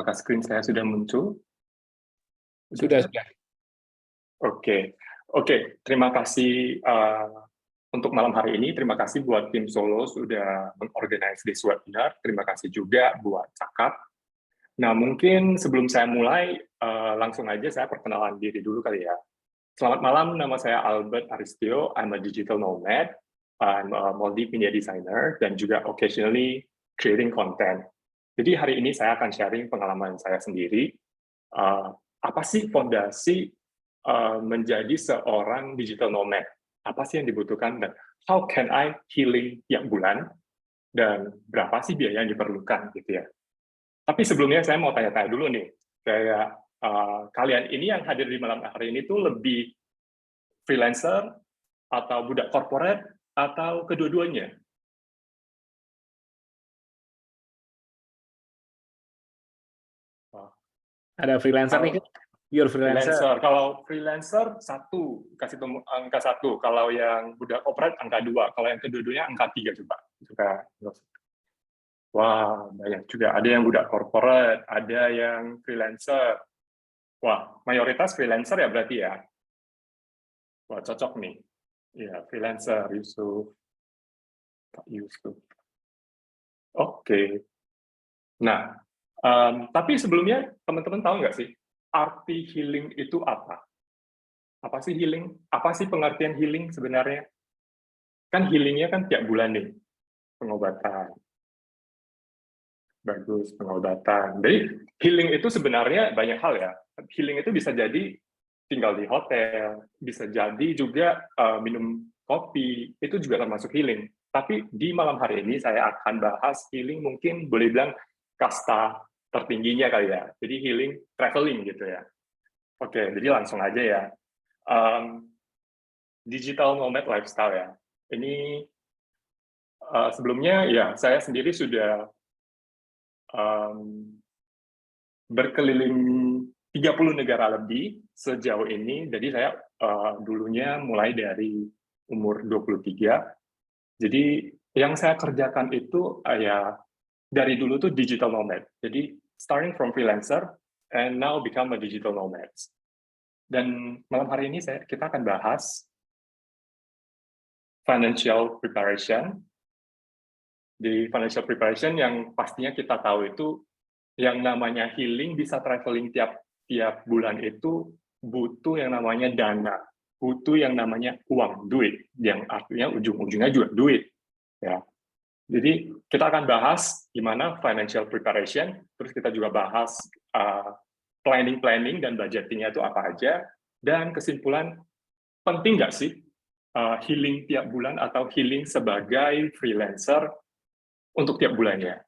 apakah screen saya sudah muncul? Sudah. Oke. Terima kasih untuk malam hari ini. Terima kasih buat tim Solo sudah mengorganize this webinar. Terima kasih juga buat Cakap. Nah, mungkin sebelum saya mulai, langsung aja saya perkenalan diri dulu kali ya. Selamat malam, nama saya Albert Aristio. I'm a digital nomad. I'm a multimedia designer dan juga occasionally creating content. Jadi hari ini saya akan sharing pengalaman saya sendiri. Apa sih fondasi menjadi seorang digital nomad? Apa sih yang dibutuhkan dan how can I healing tiap bulan? Dan berapa sih biaya yang diperlukan gitu ya? Tapi sebelumnya saya mau tanya-tanya dulu nih, kayak kalian ini yang hadir di malam hari ini tuh lebih freelancer atau budak corporate atau kedua-duanya? Ada freelancer nih, pure freelancer. Kalau freelancer kasih angka 1. Kalau yang budak corporate angka 2. Kalau yang kedua-duanya angka 3 coba. Wah, banyak juga. Ada yang budak corporate, ada yang freelancer. Wah, mayoritas freelancer ya berarti ya. Wah, cocok nih. Ya, freelancer, Pak Yusuf. Oke. Nah, tapi sebelumnya teman-teman tahu nggak sih, arti healing itu apa? Apa sih healing? Apa sih pengertian healing sebenarnya? Kan healingnya kan tiap bulan nih, pengobatan. Bagus, pengobatan. Jadi healing itu sebenarnya banyak hal ya. Healing itu bisa jadi tinggal di hotel, bisa jadi juga minum kopi, itu juga termasuk healing. Tapi di malam hari ini saya akan bahas healing mungkin boleh bilang kasta tertingginya kali ya. Jadi healing traveling gitu ya. Oke, jadi langsung aja ya. Digital nomad lifestyle ya. Ini sebelumnya ya saya sendiri sudah berkeliling 30 negara lebih sejauh ini. Jadi saya dulunya mulai dari umur 23. Jadi yang saya kerjakan itu ya dari dulu tuh digital nomad. Jadi starting from freelancer and now become a digital nomad. Dan malam hari ini kita akan bahas financial preparation. Di financial preparation yang pastinya kita tahu itu yang namanya healing bisa traveling tiap bulan itu butuh yang namanya dana, butuh yang namanya uang, duit, yang artinya ujung-ujungnya juga duit. Ya. Jadi kita akan bahas gimana financial preparation, terus kita juga bahas planning dan budgetingnya itu apa aja, dan kesimpulan penting nggak sih healing tiap bulan atau healing sebagai freelancer untuk tiap bulannya.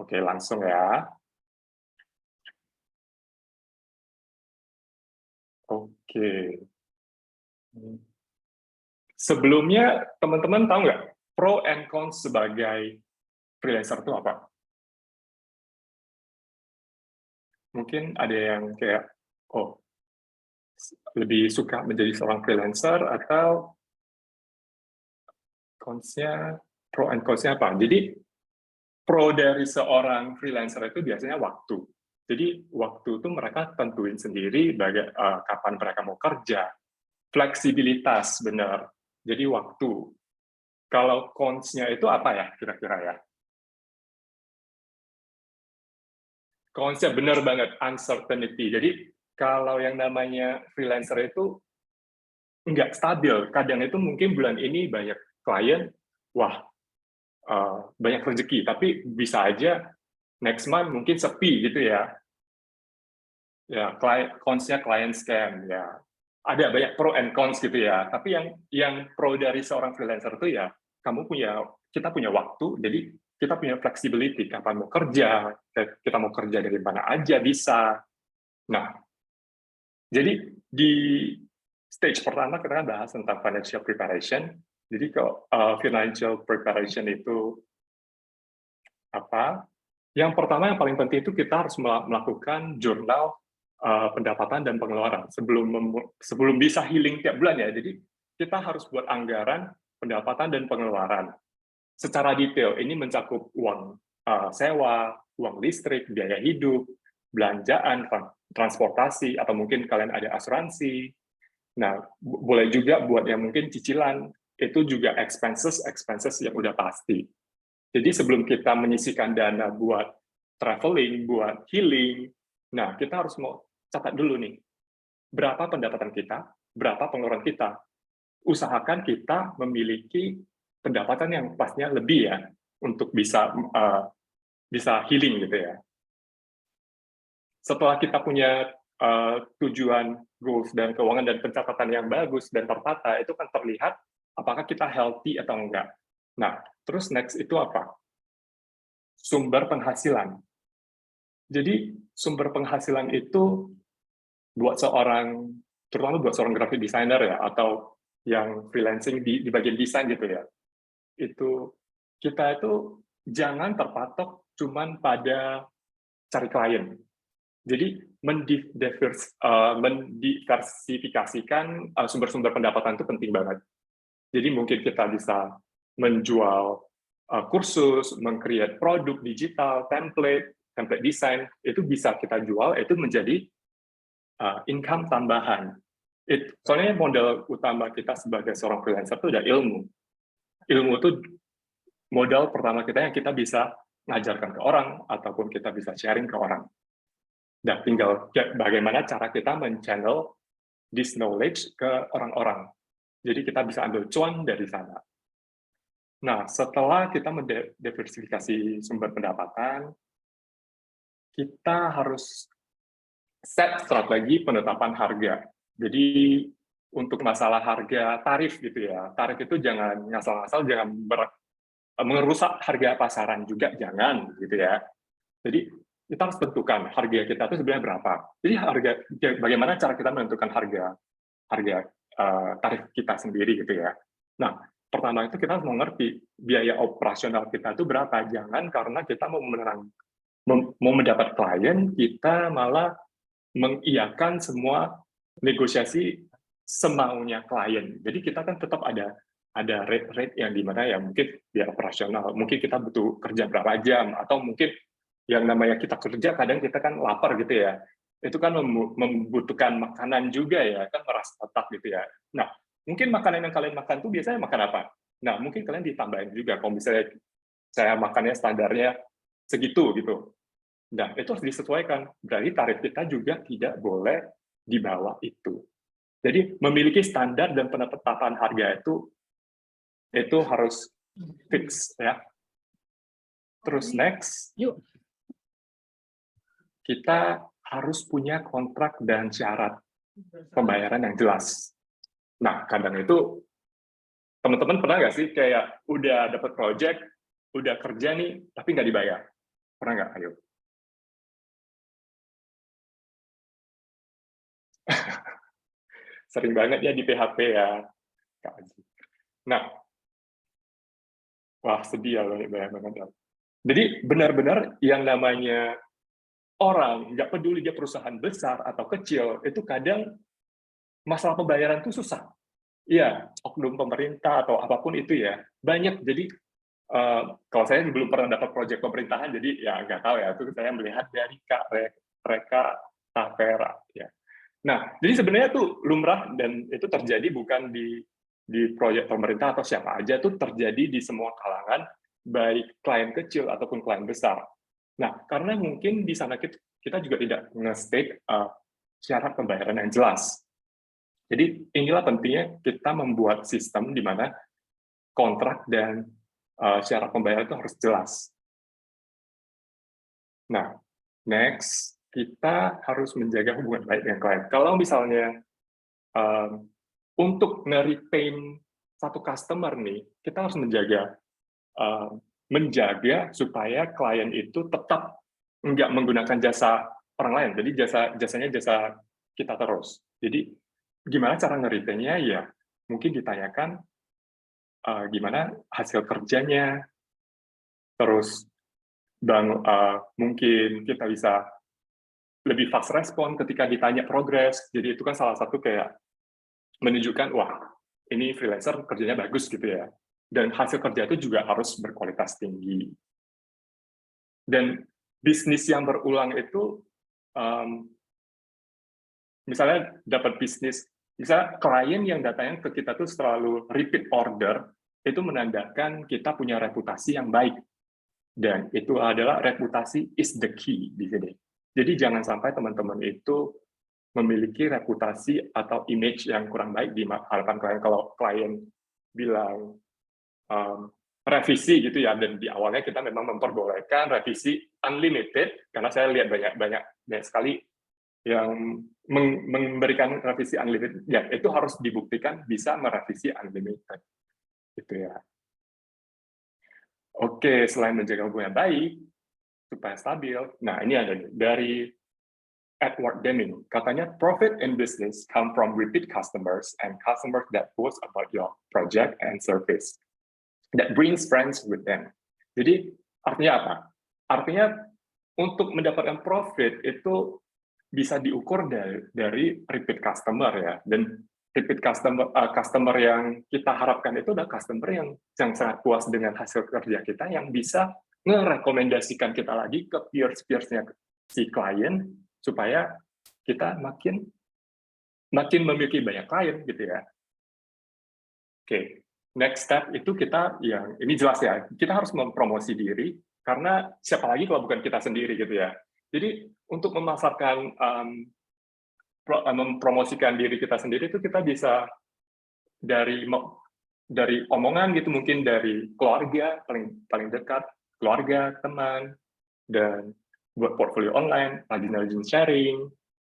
Oke, langsung ya. Oke. Sebelumnya, teman-teman tahu nggak pro and cons sebagai freelancer itu apa? Mungkin ada yang kayak, oh, lebih suka menjadi seorang freelancer atau cons-nya, pro and cons-nya apa? Jadi, pro dari seorang freelancer itu biasanya waktu. Jadi, waktu itu mereka tentuin sendiri kapan mereka mau kerja. Fleksibilitas, benar. Jadi, waktu. Kalau cons-nya itu apa ya, kira-kira ya? Cons-nya benar banget, uncertainty. Jadi, kalau yang namanya freelancer itu nggak stabil. Kadang itu mungkin bulan ini banyak klien, wah, banyak rezeki, tapi bisa aja next month mungkin sepi gitu ya. Ya, cons-nya client scam ya. Ada banyak pro and cons gitu ya. Tapi yang pro dari seorang freelancer itu ya kita punya waktu, jadi kita punya flexibility kapan mau kerja, kita mau kerja dari mana aja bisa. Nah, jadi di stage pertama kita kan bahas tentang financial preparation. Jadi kalau financial preparation itu apa? Yang pertama yang paling penting itu kita harus melakukan jurnal pendapatan dan pengeluaran sebelum bisa healing tiap bulan ya. Jadi kita harus buat anggaran pendapatan dan pengeluaran secara detail. Ini mencakup uang sewa, uang listrik, biaya hidup, belanjaan, transportasi, atau mungkin kalian ada asuransi. Nah, boleh juga buat yang mungkin cicilan, itu juga expenses yang udah pasti. Jadi sebelum kita menyisihkan dana buat traveling, buat healing, nah kita harus mau catat dulu nih, berapa pendapatan kita, berapa pengeluaran kita. Usahakan kita memiliki pendapatan yang pastinya lebih ya, untuk bisa healing gitu ya. Setelah kita punya tujuan, goals, dan keuangan dan pencatatan yang bagus dan tertata, itu kan terlihat apakah kita healthy atau enggak. Nah, terus next itu apa? Sumber penghasilan. Jadi sumber penghasilan itu buat terutama buat seorang graphic designer ya, atau yang freelancing di bagian desain gitu ya, itu kita itu jangan terpatok cuman pada cari klien. Jadi mendiversifikasikan sumber-sumber pendapatan itu penting banget. Jadi mungkin kita bisa menjual kursus, meng-create produk digital, template desain, itu bisa kita jual, itu menjadi income tambahan. Soalnya modal utama kita sebagai seorang freelancer itu udah ilmu. Ilmu itu modal pertama kita yang kita bisa ngajarkan ke orang, ataupun kita bisa sharing ke orang. Dan tinggal bagaimana cara kita men-channel this knowledge ke orang-orang. Jadi kita bisa ambil cuan dari sana. Nah, setelah kita mendiversifikasi sumber pendapatan, kita harus set strategi penetapan harga. Jadi untuk masalah harga tarif gitu ya, tarif itu jangan ngasal-ngasal, jangan merusak harga pasaran juga, jangan gitu ya. Jadi kita harus tentukan harga kita itu sebenarnya berapa. Jadi bagaimana cara kita menentukan harga tarif kita sendiri gitu ya. Nah, pertama itu kita harus mengerti biaya operasional kita itu berapa. Jangan karena kita mau mendapat klien, kita malah mengiyakan semua negosiasi semaunya klien. Jadi kita kan tetap ada rate yang dimana ya mungkin biaya operasional, mungkin kita butuh kerja berapa jam, atau mungkin yang namanya kita kerja kadang kita kan lapar gitu ya, itu kan membutuhkan makanan juga ya, kan merasa otak gitu ya. Nah, mungkin makanan yang kalian makan tuh biasanya makan apa? Nah, mungkin kalian ditambahin juga, kalau misalnya saya makannya standarnya segitu gitu. Nah, itu harus disesuaikan, berarti tarif kita juga tidak boleh di bawah itu. Jadi memiliki standar dan penetapan harga itu harus fix ya. Terus next, kita harus punya kontrak dan syarat pembayaran yang jelas. Nah, kadang itu teman-teman pernah nggak sih kayak udah dapat project, udah kerja nih, tapi nggak dibayar? Pernah nggak? Ayo. Sering banget ya di PHP ya, Kak Aji. Nah, wah sedih ya, banyak banget. Jadi benar-benar yang namanya orang, nggak peduli dia perusahaan besar atau kecil, itu kadang masalah pembayaran itu susah. Iya, oknum pemerintah atau apapun itu ya, banyak. Jadi kalau saya belum pernah dapat proyek pemerintahan, jadi ya nggak tahu ya, itu saya melihat dari Kak Reka Tavera. Ya. Nah, jadi sebenarnya tuh lumrah, dan itu terjadi bukan di proyek pemerintah atau siapa aja, tuh terjadi di semua kalangan, baik klien kecil ataupun klien besar. Nah, karena mungkin di sana kita juga tidak nge-state syarat pembayaran yang jelas. Jadi inilah pentingnya kita membuat sistem di mana kontrak dan syarat pembayaran itu harus jelas. Nah, next, kita harus menjaga hubungan baik dengan klien. Kalau misalnya untuk nge-retain satu customer nih, kita harus menjaga supaya klien itu tetap nggak menggunakan jasa orang lain. Jadi jasanya jasa kita terus. Jadi gimana cara nge-retainnya? Ya mungkin ditanyakan gimana hasil kerjanya, terus mungkin kita bisa lebih fast respon ketika ditanya progres. Jadi itu kan salah satu kayak menunjukkan, wah ini freelancer kerjanya bagus gitu ya. Dan hasil kerja itu juga harus berkualitas tinggi. Dan bisnis yang berulang itu, misalnya dapat bisnis, misalnya klien yang datanya ke kita tuh selalu repeat order, itu menandakan kita punya reputasi yang baik. Dan itu adalah reputasi is the key di sini. Jadi jangan sampai teman-teman itu memiliki reputasi atau image yang kurang baik di hadapan klien. Kalau klien bilang revisi gitu ya, dan di awalnya kita memang memperbolehkan revisi unlimited, karena saya lihat banyak sekali yang memberikan revisi unlimited, ya itu harus dibuktikan bisa merevisi unlimited, gitu ya. Oke, selain menjaga hubungan baik supaya stabil, nah ini ada dari Edward Deming, katanya profit in business come from repeat customers and customers that post about your project and service that brings friends with them. Jadi artinya apa? Artinya untuk mendapatkan profit itu bisa diukur dari repeat customer ya, dan repeat customer yang kita harapkan itu adalah customer yang sangat puas dengan hasil kerja kita, yang bisa merekomendasikan kita lagi ke peers-peersnya si klien supaya kita makin memiliki banyak klien gitu ya. Oke, next step itu kita yang ini jelas ya, kita harus mempromosi diri, karena siapa lagi kalau bukan kita sendiri gitu ya. Jadi untuk memasarkan mempromosikan diri kita sendiri itu kita bisa dari omongan gitu, mungkin dari keluarga paling dekat, keluarga, teman, dan buat portfolio online, rajin-rajin sharing,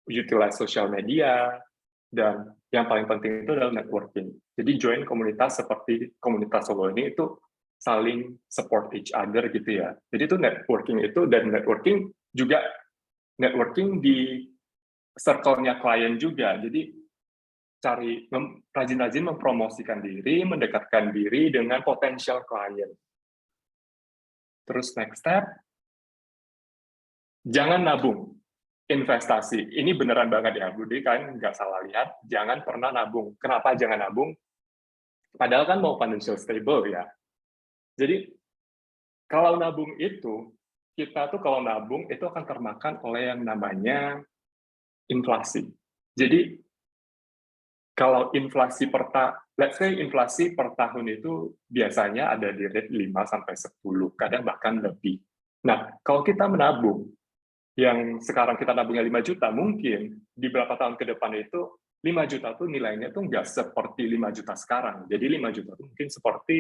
utilize social media, dan yang paling penting itu adalah networking. Jadi join komunitas seperti komunitas Solo ini itu saling support each other gitu ya. Jadi itu networking itu, dan networking juga networking di circle-nya klien juga. Jadi rajin-rajin mempromosikan diri, mendekatkan diri dengan potensial klien. Terus next step, jangan nabung, investasi. Ini beneran banget ya, Budi, kan nggak salah lihat, jangan pernah nabung. Kenapa jangan nabung? Padahal kan mau financial stable ya. Jadi kalau nabung itu, kita tuh kalau nabung itu akan termakan oleh yang namanya inflasi. Jadi kalau inflasi let's say inflasi per tahun itu biasanya ada di rate 5-10, kadang bahkan lebih. Nah, kalau kita menabung, yang sekarang kita nabungnya 5 juta, mungkin di beberapa tahun ke depan itu 5 juta tuh nilainya tuh nggak seperti 5 juta sekarang. Jadi 5 juta tuh mungkin seperti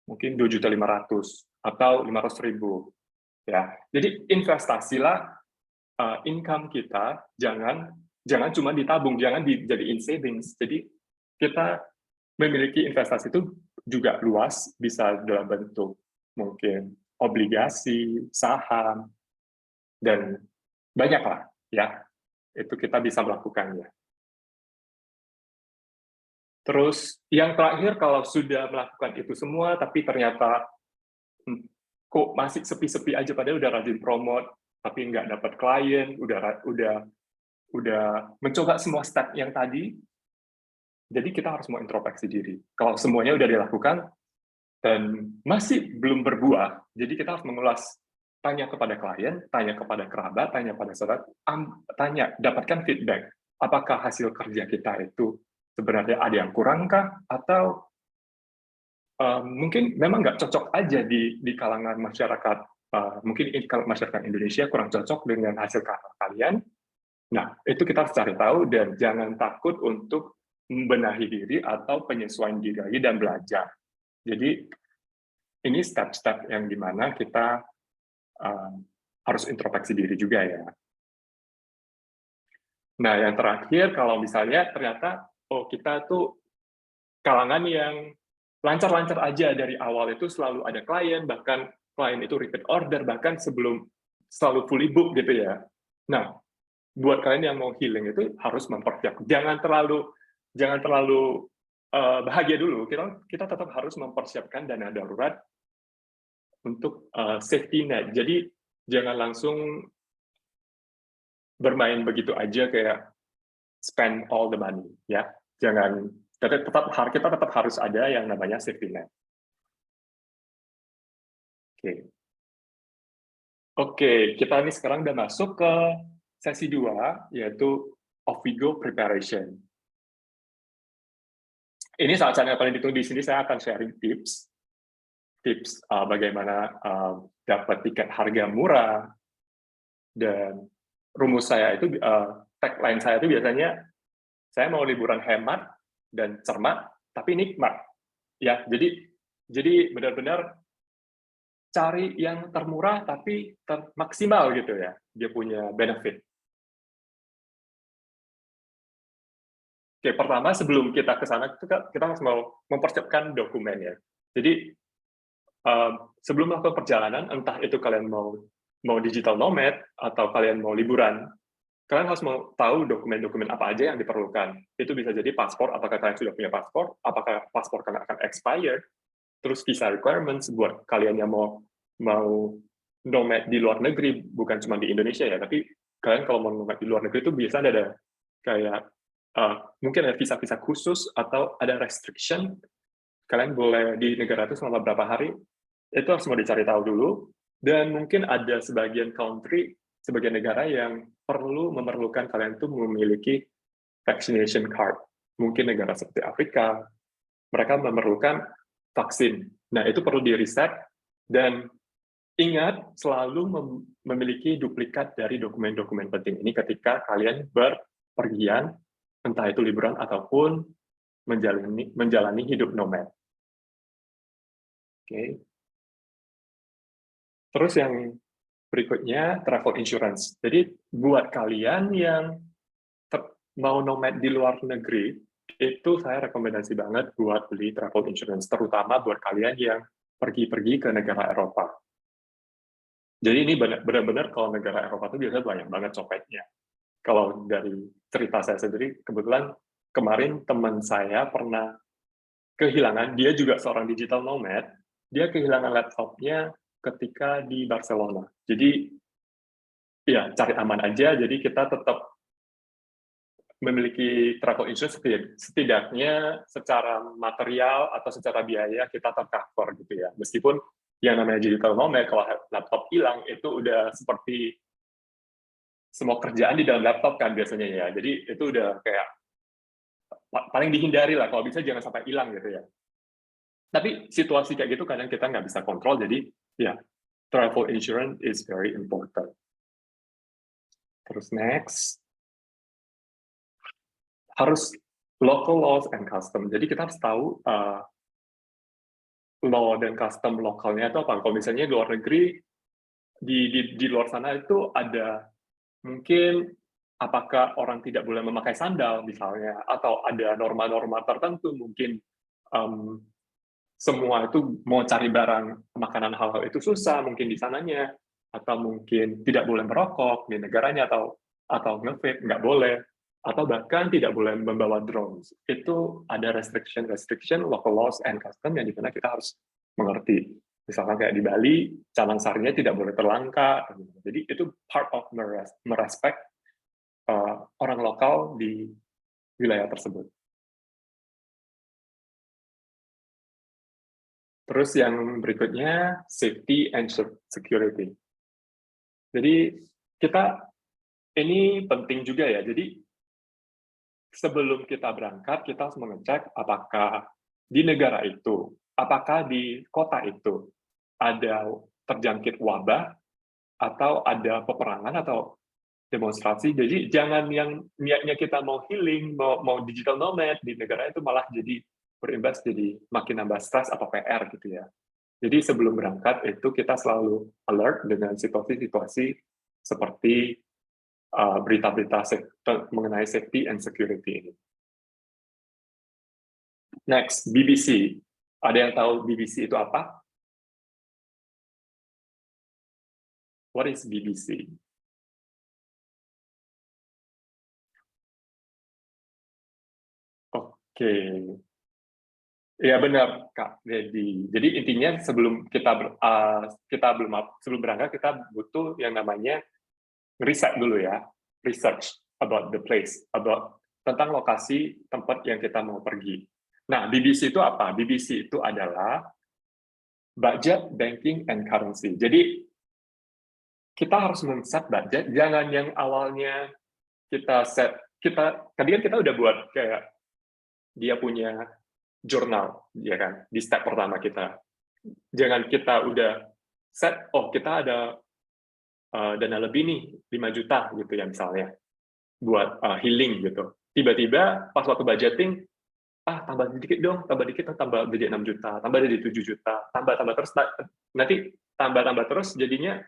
2.500.000 atau 500.000. Ya, jadi investasilah income kita, jangan cuma ditabung, jangan dijadiin savings. Jadi kita memiliki investasi itu juga luas, bisa dalam bentuk mungkin obligasi, saham, dan banyak lah ya, itu kita bisa melakukannya. Terus yang terakhir, kalau sudah melakukan itu semua tapi ternyata kok masih sepi-sepi aja, padahal udah rajin promote tapi nggak dapat klien, udah mencoba semua step yang tadi, jadi kita harus mau introspeksi diri. Kalau semuanya udah dilakukan dan masih belum berbuah, jadi kita harus mengulas, tanya kepada klien, tanya kepada kerabat, tanya pada saudara, dapatkan feedback. Apakah hasil kerja kita itu sebenarnya ada yang kurangkah, atau mungkin memang nggak cocok aja di kalangan masyarakat, mungkin masyarakat Indonesia kurang cocok dengan hasil karya kalian. Nah, itu kita harus cari tahu, dan jangan takut untuk membenahi diri atau penyesuaian diri lagi dan belajar. Jadi ini step-step yang dimana kita harus introspeksi diri juga ya. Nah, yang terakhir, kalau misalnya ternyata kita tuh kalangan yang lancar-lancar aja dari awal, itu selalu ada klien, bahkan klien itu repeat order, bahkan sebelum selalu fully book gitu ya. Nah, buat kalian yang mau healing itu harus mempersiapkan. Jangan terlalu bahagia dulu. Kita tetap harus mempersiapkan dana darurat untuk safety net. Jadi jangan langsung bermain begitu aja kayak spend all the money ya. Jangan, kita tetap harus ada yang namanya safety net. Oke. Oke, kita ini sekarang udah masuk ke sesi 2, yaitu Ovigo Preparation. Ini saat-saat yang paling ditunggu di sini, saya akan sharing tips bagaimana dapat tiket harga murah, dan rumus saya itu, tagline saya itu biasanya, saya mau liburan hemat dan cermat, tapi nikmat. Ya, jadi benar-benar cari yang termurah tapi maksimal gitu ya, dia punya benefit. Oke, pertama sebelum kita ke sana, kita harus mau mempersiapkan dokumen ya. Jadi sebelum melakukan perjalanan, entah itu kalian mau digital nomad atau kalian mau liburan, kalian harus mau tahu dokumen-dokumen apa aja yang diperlukan. Itu bisa jadi paspor, apakah kalian sudah punya paspor, apakah paspor kalian akan expired, terus visa requirements buat kalian yang mau nomad di luar negeri, bukan cuma di Indonesia ya, tapi kalian kalau mau nomad di luar negeri itu biasanya ada kayak mungkin ada visa-visa khusus atau ada restriction, kalian boleh di negara itu selama berapa hari, itu harus mau dicari tahu dulu. Dan mungkin ada sebagian country, sebagian negara yang memerlukan kalian itu memiliki vaccination card. Mungkin negara seperti Afrika, mereka memerlukan vaksin. Nah, itu perlu di-riset, dan ingat selalu memiliki duplikat dari dokumen-dokumen penting ini ketika kalian berpergian, entah itu liburan ataupun menjalani hidup nomad. Oke. Terus yang berikutnya, travel insurance. Jadi buat kalian yang mau nomad di luar negeri, itu saya rekomendasi banget buat beli travel insurance, terutama buat kalian yang pergi-pergi ke negara Eropa. Jadi ini benar-benar kalau negara Eropa itu biasanya banyak banget copetnya. Kalau dari cerita saya sendiri, kebetulan kemarin teman saya pernah kehilangan, dia juga seorang digital nomad, dia kehilangan laptopnya ketika di Barcelona. Jadi ya cari aman aja, jadi kita tetap memiliki travel insurance, setidaknya secara material atau secara biaya kita tercover gitu ya. Meskipun yang namanya digital nomad, kalau laptop hilang itu udah seperti semua kerjaan di dalam laptop kan biasanya ya. Jadi itu udah kayak paling dihindari lah, kalau bisa jangan sampai hilang gitu ya. Tapi situasi kayak gitu kadang kita nggak bisa kontrol, jadi ya travel insurance is very important. Terus next, harus local laws and custom. Jadi kita harus tahu law dan custom lokalnya itu apa. Kalau misalnya di luar negeri, di luar sana itu ada mungkin apakah orang tidak boleh memakai sandal misalnya, atau ada norma-norma tertentu, mungkin semua itu mau cari barang makanan halal itu susah mungkin di sananya, atau mungkin tidak boleh merokok di negaranya, atau nge-vape nggak boleh, atau bahkan tidak boleh membawa drones. Itu ada restriction local laws and custom yang dimana kita harus mengerti. Misalkan kayak di Bali, calang sarinya tidak boleh terlangkah. Jadi itu part of merespect orang lokal di wilayah tersebut. Terus yang berikutnya, safety and security. Jadi ini penting juga ya. Jadi sebelum kita berangkat, kita harus mengecek apakah di negara itu, apakah di kota itu ada terjangkit wabah, atau ada peperangan, atau demonstrasi. Jadi jangan yang niatnya kita mau healing, mau digital nomad di negara itu malah jadi berimbas jadi makin nambah stres atau PR gitu ya. Jadi sebelum berangkat itu kita selalu alert dengan situasi-situasi seperti berita-berita mengenai safety and security ini. Next, BBC. Ada yang tahu BBC itu apa? What is BBC? Oke. Ya benar, Kak Dedi. Jadi intinya sebelum sebelum berangkat kita butuh yang namanya riset dulu ya, research about the place, tentang lokasi tempat yang kita mau pergi. Nah, BBC itu apa? BBC itu adalah Budget, Banking, and Currency. Jadi kita harus men-set budget, jangan yang awalnya kita set, tadi kan kita udah buat kayak dia punya jurnal, ya kan, di step pertama kita. Jangan kita udah set, oh kita ada dana lebih nih, 5 juta gitu ya misalnya, buat healing gitu. Tiba-tiba pas waktu budgeting, tambah dikit dong, tambah jadi 6 juta, tambah jadi 7 juta, tambah terus, nanti tambah terus jadinya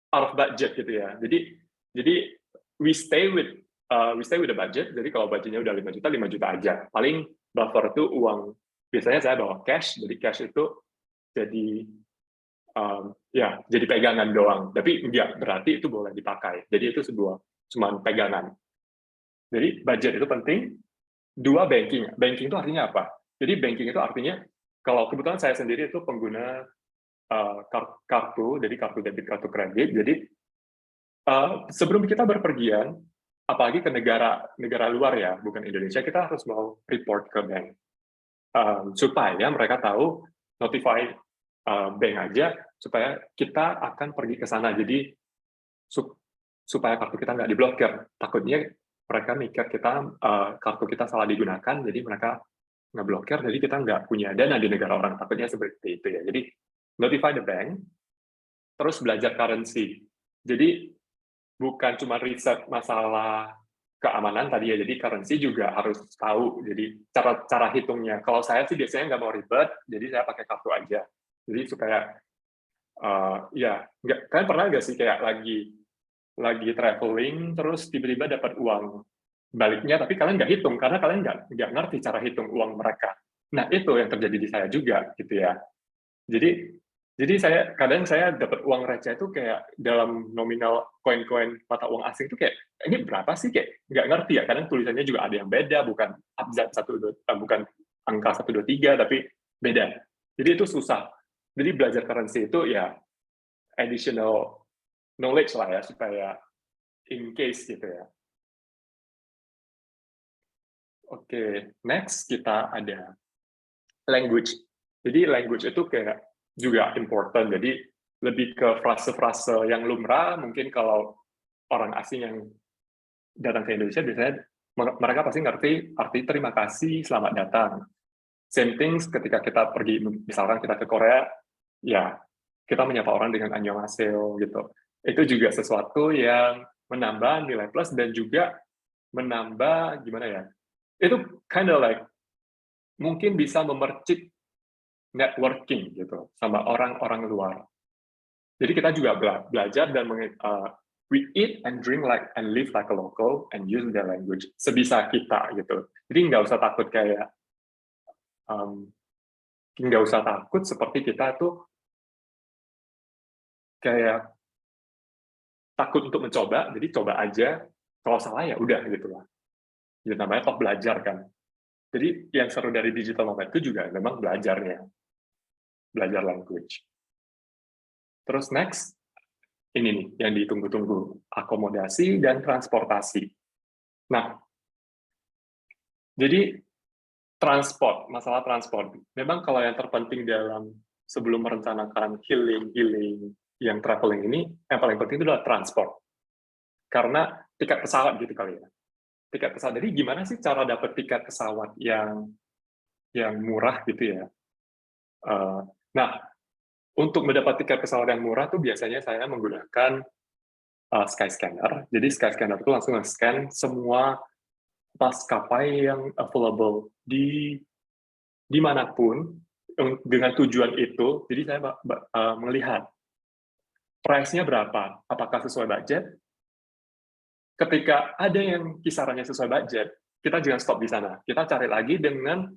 out of budget gitu ya. Jadi we stay with the budget. Jadi kalau budgetnya udah 5 juta aja. Paling buffer itu uang, biasanya saya bawa cash, jadi cash itu jadi ya jadi pegangan doang. Tapi enggak berarti itu boleh dipakai. Jadi itu cuman pegangan. Jadi budget itu penting. Dua, banking. Banking itu artinya apa? Jadi banking itu artinya, kalau kebetulan saya sendiri itu pengguna kartu, jadi kartu debit, kartu kredit. Jadi sebelum kita berpergian, apalagi ke negara luar ya, bukan Indonesia, kita harus mau report ke bank supaya mereka tahu, notify bank aja supaya kita akan pergi ke sana. Jadi supaya kartu kita nggak diblokir. Takutnya mereka mikir kartu kita salah digunakan, jadi mereka ngeblokir, jadi kita nggak punya dana di negara orang. Takutnya seperti itu ya. Jadi notify the bank, terus belajar currency. Jadi bukan cuma riset masalah keamanan tadi ya, jadi currency juga harus tahu. Jadi cara hitungnya. Kalau saya sih biasanya nggak mau ribet, jadi saya pakai kartu aja. Jadi supaya kalian pernah nggak sih kayak lagi traveling terus tiba-tiba dapat uang baliknya, tapi kalian nggak hitung karena kalian nggak ngerti cara hitung uang mereka. Nah itu yang terjadi di saya juga gitu ya. Jadi kadang saya dapat uang receh itu kayak dalam nominal koin-koin mata uang asing itu kayak ini berapa sih, kayak nggak ngerti ya. Kadang tulisannya juga ada yang beda, bukan abjad bukan angka 123 tapi beda. Jadi itu susah. Jadi belajar currency itu ya additional knowledge lah ya, supaya in case gitu ya. Oke, next kita ada language. Jadi language itu kayak juga important. Jadi lebih ke frase-frase yang lumrah. Mungkin kalau orang asing yang datang ke Indonesia, biasanya mereka pasti ngerti arti terima kasih, selamat datang. Same things ketika kita pergi, misalkan kita ke Korea, ya kita menyapa orang dengan annyeonghaseyo gitu. Itu juga sesuatu yang menambah nilai plus dan juga menambah gimana ya? Itu kind of like mungkin bisa memercik networking gitu sama orang-orang luar. Jadi kita juga belajar dan we eat and drink like and live like a local and use their language sebisa kita gitu. Jadi nggak usah takut kayak nggak usah takut seperti kita tuh kayak takut untuk mencoba, jadi coba aja, kalau salah ya udah gitu lah. Jadi namanya toh belajar kan. Jadi yang seru dari digital nomad itu juga memang belajar language. Terus next, ini nih yang ditunggu-tunggu, akomodasi dan transportasi. Nah, jadi masalah transport. Memang kalau yang terpenting dalam sebelum merencanakan healing yang traveling ini, yang paling penting itu adalah transport. Karena tiket pesawat gitu kali ya. Tiket pesawat, jadi gimana sih cara dapat tiket pesawat yang murah gitu ya? Nah, untuk mendapat tiket pesawat yang murah tuh biasanya saya menggunakan Skyscanner. Jadi Skyscanner itu langsung nge-scan semua maskapai yang available dimanapun dengan tujuan itu. Jadi saya melihat price-nya berapa, apakah sesuai budget. Ketika ada yang kisarannya sesuai budget, kita jangan stop di sana. Kita cari lagi dengan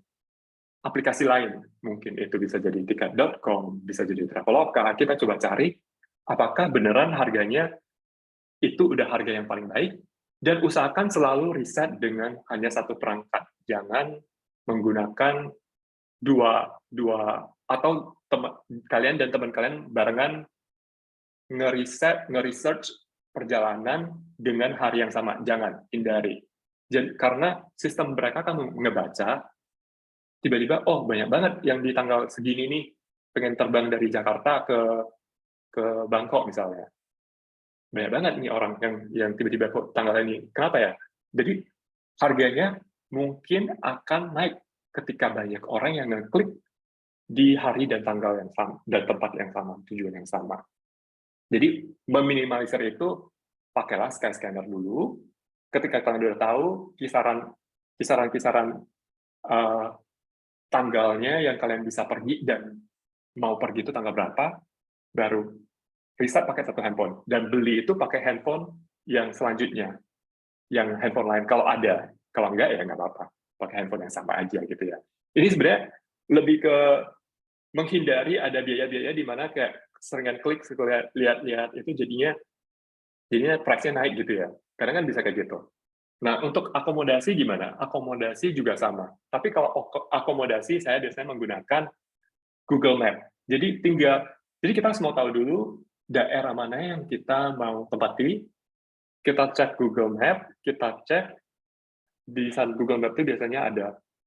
aplikasi lain. Mungkin itu bisa jadi tiket.com, bisa jadi Traveloka. Kita coba cari apakah beneran harganya itu udah harga yang paling baik, dan usahakan selalu riset dengan hanya satu perangkat. Jangan menggunakan dua atau kalian dan teman kalian barengan nge-research perjalanan dengan hari yang sama. Jangan, hindari. Karena sistem mereka akan ngebaca, tiba-tiba, oh banyak banget yang di tanggal segini nih, pengen terbang dari Jakarta ke Bangkok misalnya. banyak banget nih orang yang tiba-tiba kok tanggal ini. Kenapa ya? Jadi harganya mungkin akan naik ketika banyak orang yang ngeklik di hari dan tanggal yang sama, dan tempat yang sama, tujuan yang sama. Jadi meminimalisir itu, pakailah Skyscanner dulu. Ketika kalian udah tahu kisaran tanggalnya yang kalian bisa pergi dan mau pergi itu tanggal berapa, baru riset pakai satu handphone. Dan beli itu pakai handphone yang selanjutnya, yang handphone lain kalau ada. Kalau enggak ya nggak apa-apa, pakai handphone yang sama aja gitu ya. Ini sebenarnya lebih ke menghindari ada biaya-biaya di mana kayak seringan klik, lihat-lihat itu jadinya price-nya naik gitu ya. Kadang kan bisa kayak gitu. Nah, untuk akomodasi gimana? Akomodasi juga sama. Tapi kalau akomodasi saya biasanya menggunakan Google Map. Jadi kita harus mau tahu dulu daerah mana yang kita mau tempati. Kita cek Google Map, kita cek di Google Map itu biasanya ada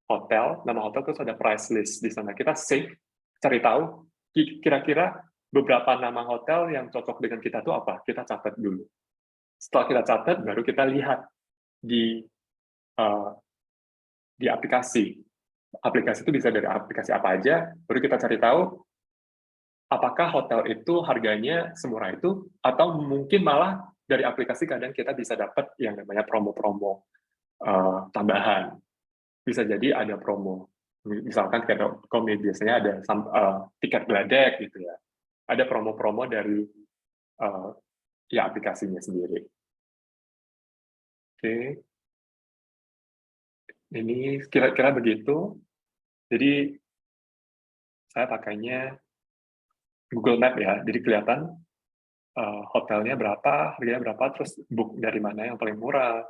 hotel, nama hotel terus ada price list di sana. Kita save, cari tahu kira-kira beberapa nama hotel yang cocok dengan kita itu apa. Kita catat dulu. Setelah kita catat, baru kita lihat di aplikasi. Aplikasi itu bisa dari aplikasi apa aja, baru kita cari tahu apakah hotel itu harganya semurah itu, atau mungkin malah dari aplikasi kadang kita bisa dapat yang namanya promo-promo tambahan. Bisa jadi ada promo. Misalkan kami biasanya ada tiket geledek gitu ya. Ada promo-promo dari ya aplikasinya sendiri. Oke. Ini kira-kira begitu. Jadi saya pakainya Google Map ya. Jadi kelihatan hotelnya berapa, harganya berapa, terus book dari mana yang paling murah.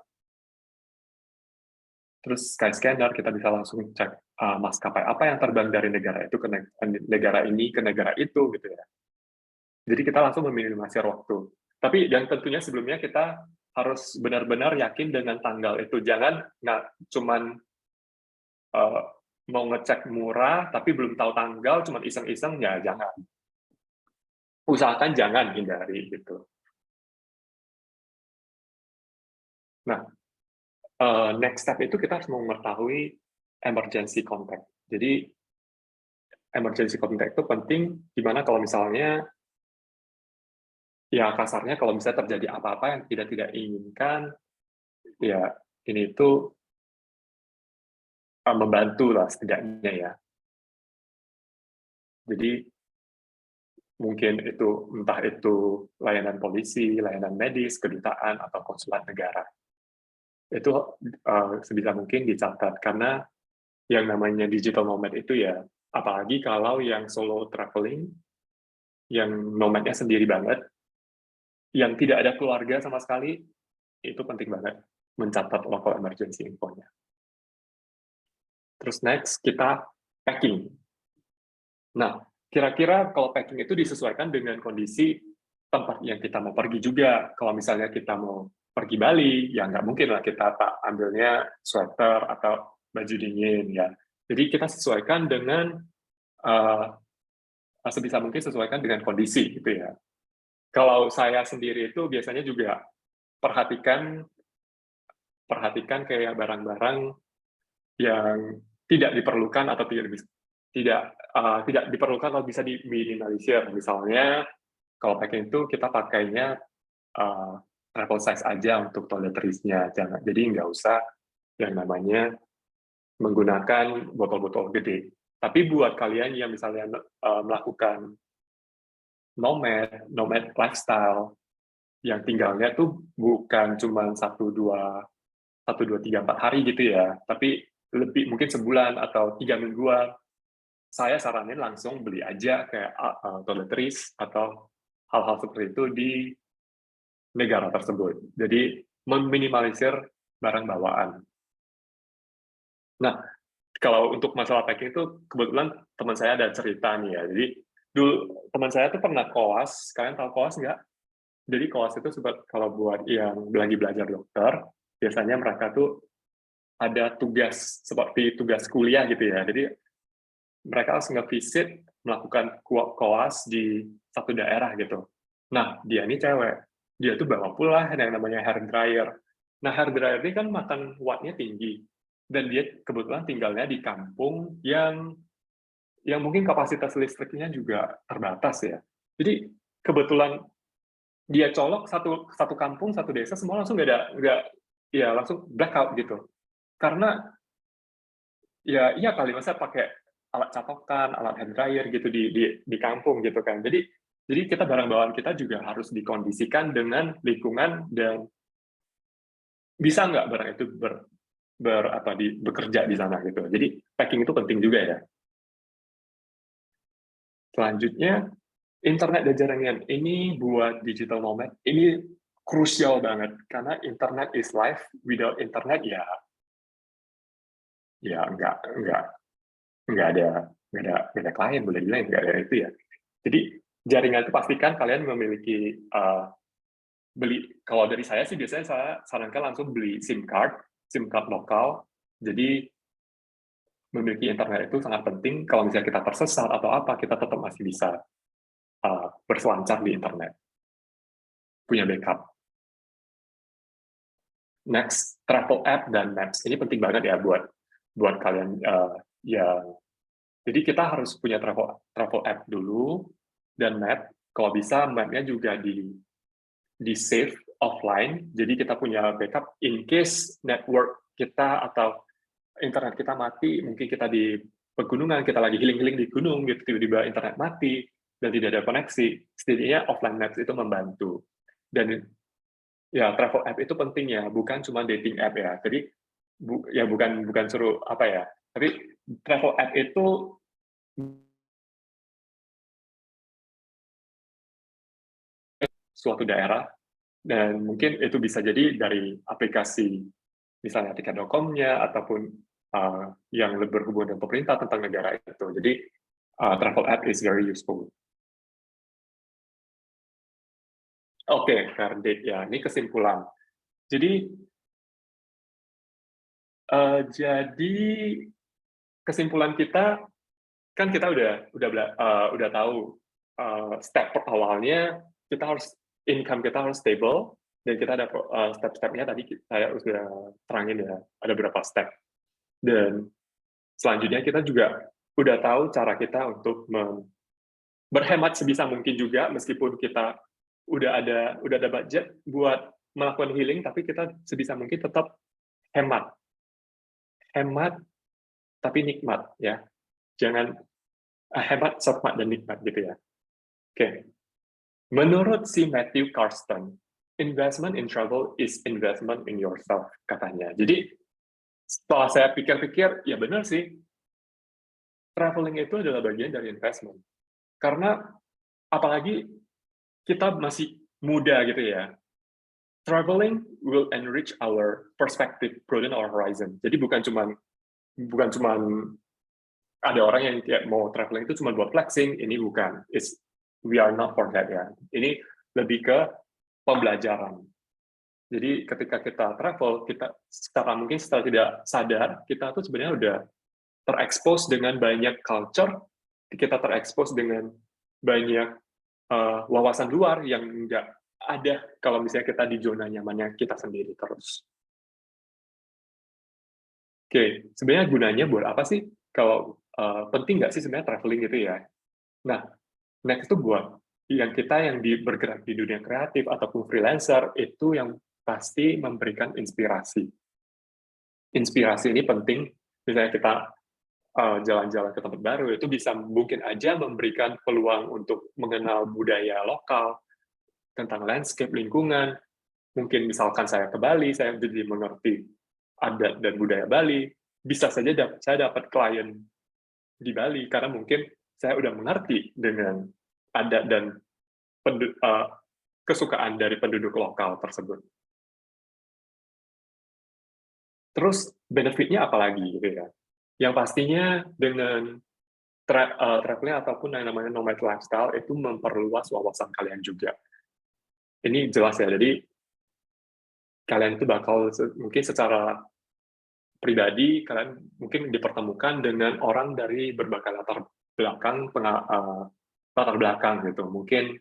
Terus Skyscanner kita bisa langsung cek maskapai apa yang terbang dari negara itu ke negara ini ke negara itu gitu ya. Jadi kita langsung meminimalisir waktu. Tapi dan tentunya sebelumnya kita harus benar-benar yakin dengan tanggal itu. Jangan nggak cuman mau ngecek murah tapi belum tahu tanggal, cuman iseng-iseng, ya jangan. Usahakan jangan, hindari gitu. Nah, next step itu kita harus mengetahui emergency contact. Jadi emergency contact itu penting gimana kalau misalnya ya kasarnya kalau misalnya terjadi apa-apa yang tidak inginkan, ya ini itu membantu lah setidaknya ya. Jadi mungkin itu entah itu layanan polisi, layanan medis, kedutaan atau konsulat negara. Itu sebisa mungkin dicatat karena yang namanya digital nomad itu ya, apalagi kalau yang solo traveling, yang nomadnya sendiri banget, yang tidak ada keluarga sama sekali, itu penting banget mencatat local emergency info-nya. Terus next, kita packing. Nah, kira-kira kalau packing itu disesuaikan dengan kondisi tempat yang kita mau pergi juga. Kalau misalnya kita mau pergi Bali, ya nggak mungkin lah kita tak ambilnya sweater atau baju dingin ya. Jadi kita sesuaikan dengan sebisa mungkin sesuaikan dengan kondisi gitu ya. Kalau saya sendiri itu biasanya juga perhatikan kayak barang-barang yang tidak diperlukan atau tidak diperlukan atau bisa diminimalisir. Misalnya kalau packing itu kita pakainya travel size aja untuk toiletries-nya, jadi nggak usah yang namanya menggunakan botol-botol gede. Tapi buat kalian yang misalnya melakukan nomad lifestyle, yang tinggalnya tuh bukan cuma 1, 2, 3, 4 hari gitu ya, tapi lebih mungkin sebulan atau 3 mingguan, saya saranin langsung beli aja kayak toiletries atau hal-hal seperti itu di negara tersebut. Jadi meminimalisir barang bawaan. Nah, kalau untuk masalah packing itu kebetulan teman saya ada cerita nih ya. Jadi dulu teman saya tuh pernah koas. Kalian tahu koas nggak? Jadi koas itu kalau buat yang lagi belajar dokter, biasanya mereka tuh ada tugas seperti tugas kuliah gitu ya. Jadi mereka harus nge-visit, melakukan koas di satu daerah gitu. Nah, dia ini cewek. dia tuh bawa pula yang namanya hair dryer. Nah, hair dryer ini kan makan wattnya tinggi, dan dia kebetulan tinggalnya di kampung yang mungkin kapasitas listriknya juga terbatas ya. Jadi kebetulan dia colok satu satu kampung, satu desa, semua langsung nggak ya langsung blackout gitu. Karena ya iya kali masa pakai alat catokan, alat hand dryer gitu di kampung gitu kan. Jadi kita barang bawaan kita juga harus dikondisikan dengan lingkungan dan bisa nggak barang itu bekerja di sana gitu. Jadi packing itu penting juga ya. Selanjutnya internet dan jaringan ini buat digital nomad ini krusial banget karena internet is life. Without internet ya nggak ada klien, boleh bilang nggak ada itu ya. Jadi jaringan itu pastikan kalian memiliki kalau dari saya sih biasanya saya sarankan langsung beli SIM card lokal. Jadi memiliki internet itu sangat penting. Kalau misalnya kita tersesat atau apa, kita tetap masih bisa berselancar di internet, punya backup. Next, travel app dan maps ini penting banget ya buat kalian yang jadi kita harus punya travel app dulu dan map. Kalau bisa mapnya juga di save offline, jadi kita punya backup in case network kita atau internet kita mati, mungkin kita di pegunungan, kita lagi healing-healing di gunung gitu, tiba-tiba internet mati dan tidak ada koneksi, setidaknya offline maps itu membantu. Dan ya travel app itu penting ya, bukan cuma dating app ya. Jadi ya bukan suruh apa ya, tapi travel app itu suatu daerah dan mungkin itu bisa jadi dari aplikasi misalnya tiket.com-nya ataupun yang berhubungan dengan pemerintah tentang negara itu. Jadi travel app is very useful. Oke, fair date ya. Ini kesimpulan. Jadi kesimpulan kita kan kita udah tahu step awalnya kita harus income kita harus stable dan kita ada step-stepnya tadi saya sudah terangin ya, ada beberapa step. Dan selanjutnya kita juga udah tahu cara kita untuk berhemat sebisa mungkin juga, meskipun kita udah ada budget buat melakukan healing, tapi kita sebisa mungkin tetap hemat tapi nikmat ya, jangan hemat, cermat dan nikmat gitu ya. Oke. Menurut si Matthew Carston, investment in travel is investment in yourself, katanya. Jadi setelah saya pikir-pikir, ya benar sih, traveling itu adalah bagian dari investment. Karena apalagi kita masih muda gitu ya, traveling will enrich our perspective, broaden our horizon. Jadi bukan cuman ada orang yang kayak mau traveling itu cuma buat flexing, ini bukan. We are not for that ya. Ini lebih ke pembelajaran. Jadi ketika kita travel, kita secara tidak sadar, kita tuh sebenarnya udah terekspos dengan banyak culture, kita terekspos dengan banyak wawasan luar yang nggak ada kalau misalnya kita di zona nyamannya kita sendiri terus. Oke, sebenarnya gunanya buat apa sih? Kalau penting nggak sih sebenarnya traveling gitu ya? Nah, next itu buat yang bergerak di dunia kreatif ataupun freelancer itu yang pasti memberikan inspirasi. Inspirasi ini penting, misalnya kita jalan-jalan ke tempat baru, itu bisa mungkin aja memberikan peluang untuk mengenal budaya lokal, tentang landscape, lingkungan. Mungkin misalkan saya ke Bali, saya jadi mengerti adat dan budaya Bali, bisa saja saya dapat klien di Bali, karena mungkin saya udah mengerti dengan adat dan kesukaan dari penduduk lokal tersebut. Terus benefitnya apa lagi gitu ya? Yang pastinya dengan traveling ataupun yang namanya nomad lifestyle itu memperluas wawasan kalian juga. Ini jelas ya, jadi kalian itu bakal mungkin secara pribadi kalian mungkin dipertemukan dengan orang dari berbagai latar belakang gitu, mungkin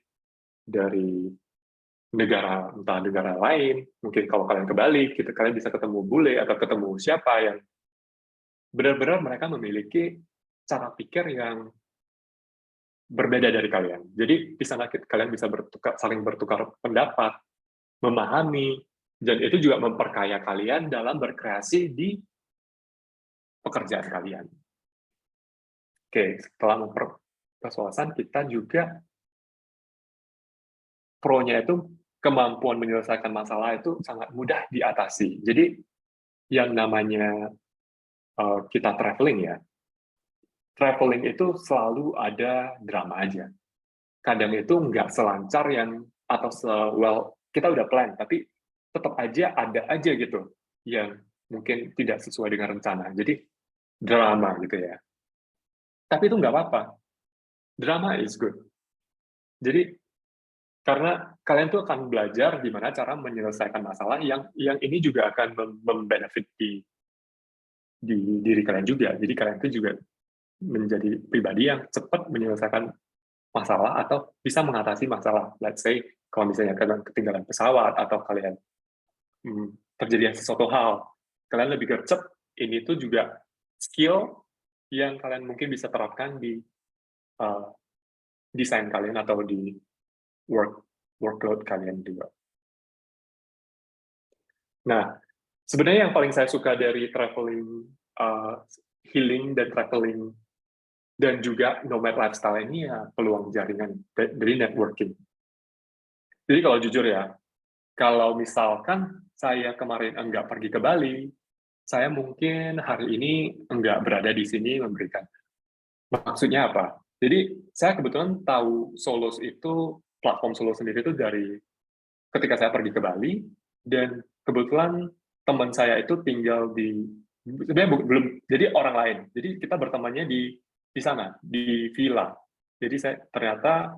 dari negara, entah negara lain, mungkin kalau kalian ke Bali, kalian bisa ketemu bule atau ketemu siapa yang benar-benar mereka memiliki cara pikir yang berbeda dari kalian. Jadi di sana kalian bisa saling bertukar pendapat, memahami, dan itu juga memperkaya kalian dalam berkreasi di pekerjaan kalian. Oke, setelah memperluas wawasan, kita juga pro-nya itu kemampuan menyelesaikan masalah itu sangat mudah diatasi. Jadi yang namanya kita traveling itu selalu ada drama aja. Kadang itu nggak selancar yang atau kita udah plan, tapi tetap aja ada aja gitu yang mungkin tidak sesuai dengan rencana. Jadi drama gitu ya. Tapi itu nggak apa-apa. Drama is good. Jadi karena kalian tuh akan belajar gimana cara menyelesaikan masalah yang ini juga akan membenefit di diri kalian juga. Jadi kalian itu juga menjadi pribadi yang cepat menyelesaikan masalah atau bisa mengatasi masalah. Let's say kalau misalnya kalian ketinggalan pesawat atau kalian terjadi sesuatu hal, kalian lebih gercep. Ini tuh juga skill yang kalian mungkin bisa terapkan di desain kalian atau di workload kalian juga. Nah, sebenarnya yang paling saya suka dari traveling, healing dan traveling dan juga nomad lifestyle ini ya peluang jaringan dari networking. Jadi kalau jujur ya, kalau misalkan saya kemarin enggak pergi ke Bali, saya mungkin hari ini enggak berada di sini memberikan. Maksudnya apa? Jadi saya kebetulan tahu Solos itu, platform Solos sendiri itu dari ketika saya pergi ke Bali, dan kebetulan teman saya itu tinggal sebenarnya belum, jadi orang lain. Jadi kita bertemannya di sana, di villa. Jadi saya ternyata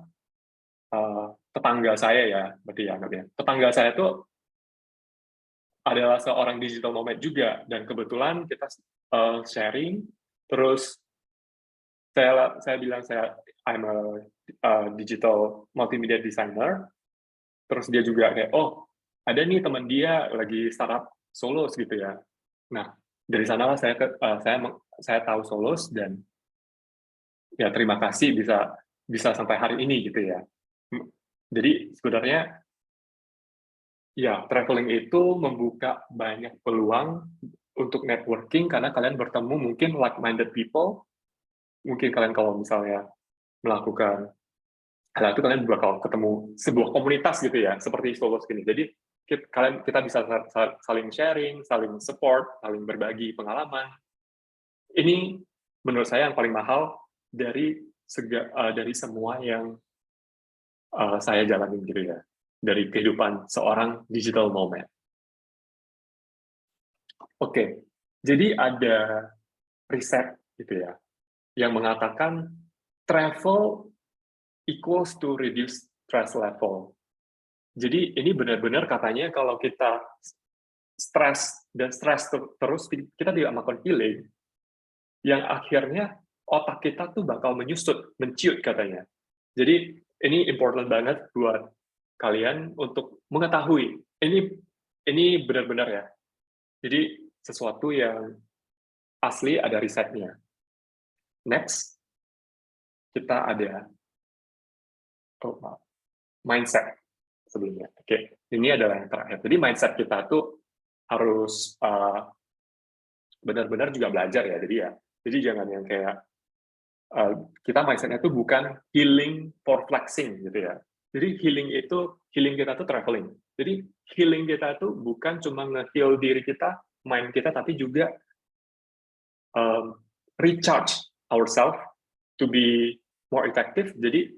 tetangga saya ya, berarti ya, tetangga saya itu adalah seorang digital nomad juga, dan kebetulan kita sharing, terus saya bilang I'm a digital multimedia designer, terus dia juga kayak, oh ada nih teman dia lagi startup Solos gitu ya. Nah dari sanalah saya tahu Solos, dan ya terima kasih bisa sampai hari ini gitu ya. Jadi sebenarnya ya, traveling itu membuka banyak peluang untuk networking karena kalian bertemu mungkin like-minded people. Mungkin kalian kalau misalnya melakukan hal itu, kalian bakal ketemu sebuah komunitas gitu ya, seperti Solos gini. Jadi kita bisa saling sharing, saling support, saling berbagi pengalaman. Ini menurut saya yang paling mahal dari semua yang saya jalanin gitu ya, dari kehidupan seorang digital nomad. Oke, jadi ada riset gitu ya, yang mengatakan travel equals to reduce stress level. Jadi ini benar-benar katanya kalau kita stres terus, kita tidak melakukan healing, yang akhirnya otak kita tuh bakal menciut katanya. Jadi ini important banget buat kalian untuk mengetahui. Ini benar-benar ya. Jadi sesuatu yang asli, ada risetnya. Next, kita ada mindset sebelumnya. Oke, ini adalah yang terakhir. Jadi mindset kita tuh harus benar-benar juga belajar ya. Jadi jangan yang kayak kita mindsetnya tuh bukan healing for flexing gitu ya. Jadi healing kita tuh traveling. Jadi healing kita tuh bukan cuma nge-heal diri kita, mind kita, tapi juga recharge ourselves to be more effective. Jadi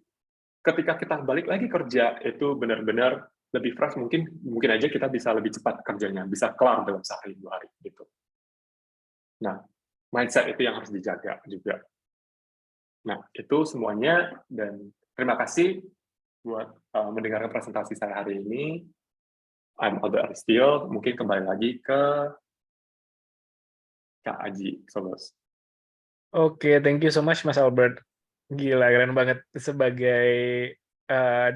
ketika kita balik lagi kerja itu benar-benar lebih fresh, mungkin aja kita bisa lebih cepat kerjanya, bisa kelar dalam sehari 2 hari gitu. Nah, mindset itu yang harus dijaga juga. Nah, itu semuanya, dan terima kasih buat mendengarkan presentasi saya hari ini. I'm Albert Aristio, mungkin kembali lagi ke Kak Aji Solos. Oke, thank you so much Mas Albert. Gila, keren banget. Sebagai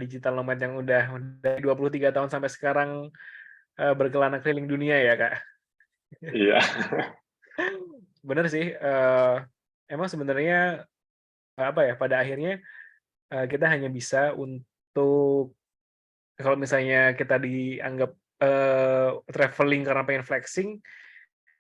digital nomad yang udah 23 tahun sampai sekarang berkelana keliling dunia ya, Kak. Iya. Bener sih, emang sebenarnya apa ya, pada akhirnya kita hanya bisa untuk kalau misalnya kita dianggap traveling karena pengen flexing,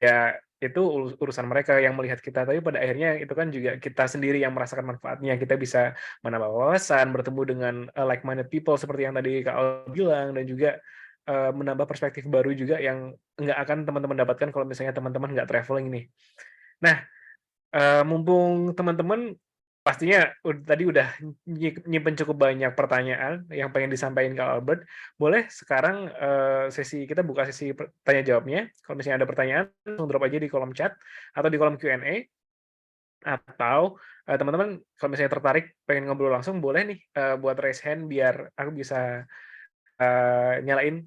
ya itu urusan mereka yang melihat kita, tapi pada akhirnya itu kan juga kita sendiri yang merasakan manfaatnya. Kita bisa menambah wawasan, bertemu dengan like-minded people seperti yang tadi Kak Al bilang, dan juga menambah perspektif baru juga yang nggak akan teman-teman dapatkan kalau misalnya teman-teman nggak traveling nih. Nah, mumpung teman-teman pastinya tadi udah nyimpen cukup banyak pertanyaan yang pengen disampaikan ke Albert, boleh sekarang sesi kita buka sesi tanya jawabnya. Kalau misalnya ada pertanyaan, langsung drop aja di kolom chat atau di kolom Q&A, atau teman-teman kalau misalnya tertarik pengen ngobrol langsung, boleh nih buat raise hand biar aku bisa nyalain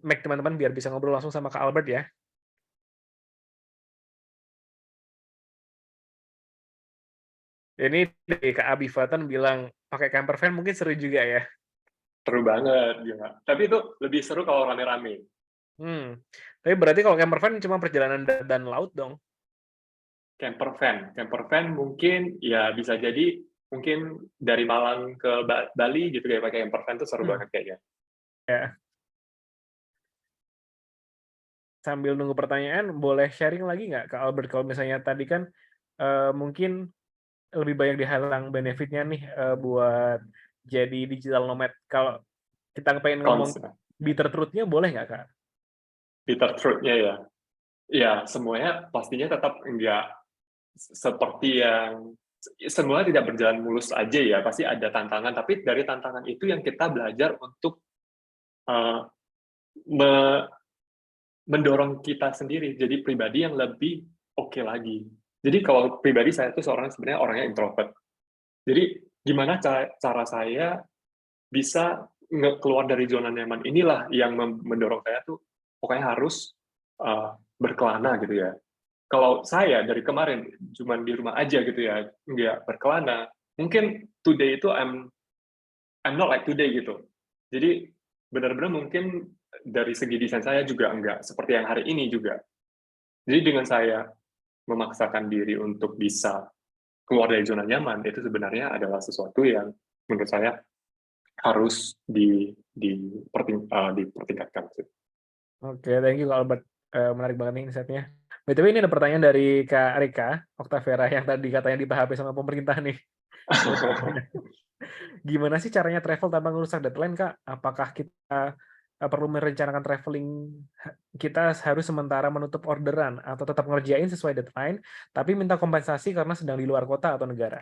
mic teman-teman biar bisa ngobrol langsung sama Kak Albert ya. Ini dari Kak Abi Fatan bilang pakai camper van mungkin seru juga ya. Seru banget, gila. Tapi itu lebih seru kalau rame-rame. Tapi berarti kalau camper van cuma perjalanan darat dan laut dong? Camper van mungkin ya bisa jadi mungkin dari Malang ke Bali gitu kayak pakai camper van itu seru banget kayaknya. Ya. Sambil nunggu pertanyaan, boleh sharing lagi nggak Kak Albert? Kalau misalnya tadi kan mungkin lebih banyak dihalang benefitnya nih buat jadi digital nomad. Kalau kita pengen ngomong Konsep, bitter truth-nya boleh nggak Kak? bitter truth-nya ya. Ya, semuanya pastinya tetap enggak seperti yang semuanya tidak berjalan mulus aja ya, pasti ada tantangan, tapi dari tantangan itu yang kita belajar untuk uh, me mendorong kita sendiri jadi pribadi yang lebih oke lagi. Jadi kalau pribadi saya itu seorang sebenarnya orangnya introvert. Jadi gimana cara saya bisa keluar dari zona nyaman inilah yang mendorong saya tuh pokoknya harus berkelana gitu ya. Kalau saya dari kemarin cuman di rumah aja gitu ya, nggak berkelana, mungkin today itu I'm not like today gitu. Jadi benar-benar mungkin dari segi desain saya juga enggak seperti yang hari ini juga. Jadi dengan saya memaksakan diri untuk bisa keluar dari zona nyaman, itu sebenarnya adalah sesuatu yang menurut saya harus dipertingkatkan. Oke, thank you Kak Albert. Menarik banget nih insight-nya. BTW ini ada pertanyaan dari Kak Rika Oktavera yang tadi katanya di PHP sama pemerintah nih. Gimana sih caranya travel tanpa ngerusak deadline, Kak? Apakah kita perlu merencanakan traveling kita harus sementara menutup orderan atau tetap ngerjain sesuai deadline, tapi minta kompensasi karena sedang di luar kota atau negara?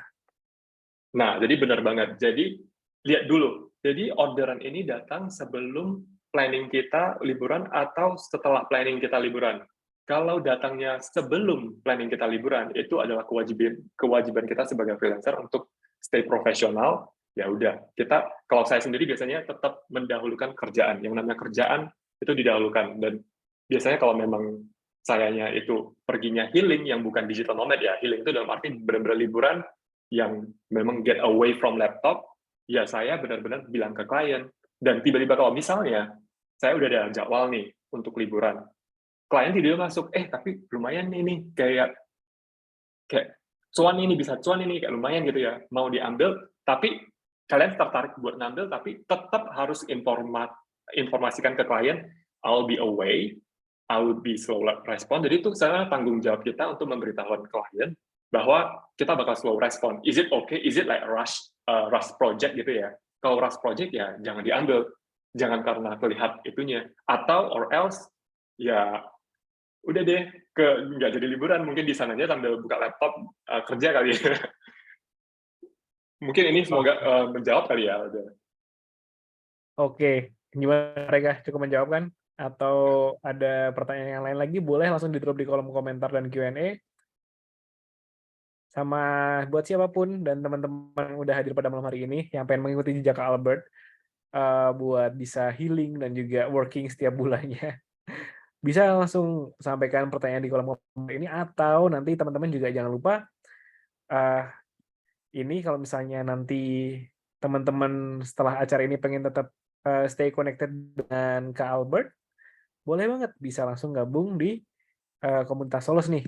Nah, jadi benar banget. Jadi lihat dulu. Jadi orderan ini datang sebelum planning kita liburan atau setelah planning kita liburan. Kalau datangnya sebelum planning kita liburan, itu adalah kewajiban kita sebagai freelancer untuk stay profesional. Ya udah, kita kalau saya sendiri biasanya tetap mendahulukan kerjaan. Yang namanya kerjaan itu didahulukan, dan biasanya kalau memang sayanya itu perginya healing yang bukan digital nomad ya, healing itu dalam arti benar-benar liburan yang memang get away from laptop, ya saya benar-benar bilang ke klien. Dan tiba-tiba kalau misalnya saya udah ada jadwal nih untuk liburan, klien tiba-tiba masuk, tapi lumayan nih kayak cuan ini, bisa cuan ini, kayak lumayan gitu ya, mau diambil, tapi kalian tertarik buat ngambil, tapi tetap harus informasikan ke klien, I'll be away, I would be slow respon. Jadi itu saya tanggung jawab kita untuk memberitahukan klien bahwa kita bakal slow respon. Is it okay? Is it like rush project gitu ya? Kalau rush project ya jangan diambil, jangan karena terlihat itunya. Atau or else ya udah deh nggak jadi liburan, mungkin di sananya sambil buka laptop kerja kali ya. Mungkin ini semoga menjawab kali ya. Oke, gimana mereka? Cukup menjawab kan? Atau ada pertanyaan yang lain lagi, boleh langsung di-drop di kolom komentar dan Q&A. Sama buat siapapun dan teman-teman yang udah hadir pada malam hari ini, yang pengen mengikuti jejak Albert, buat bisa healing dan juga working setiap bulannya, bisa langsung sampaikan pertanyaan di kolom komentar ini, atau nanti teman-teman juga jangan lupa ini kalau misalnya nanti teman-teman setelah acara ini pengen tetap stay connected dengan Kak Albert, boleh banget bisa langsung gabung di komunitas Solos nih.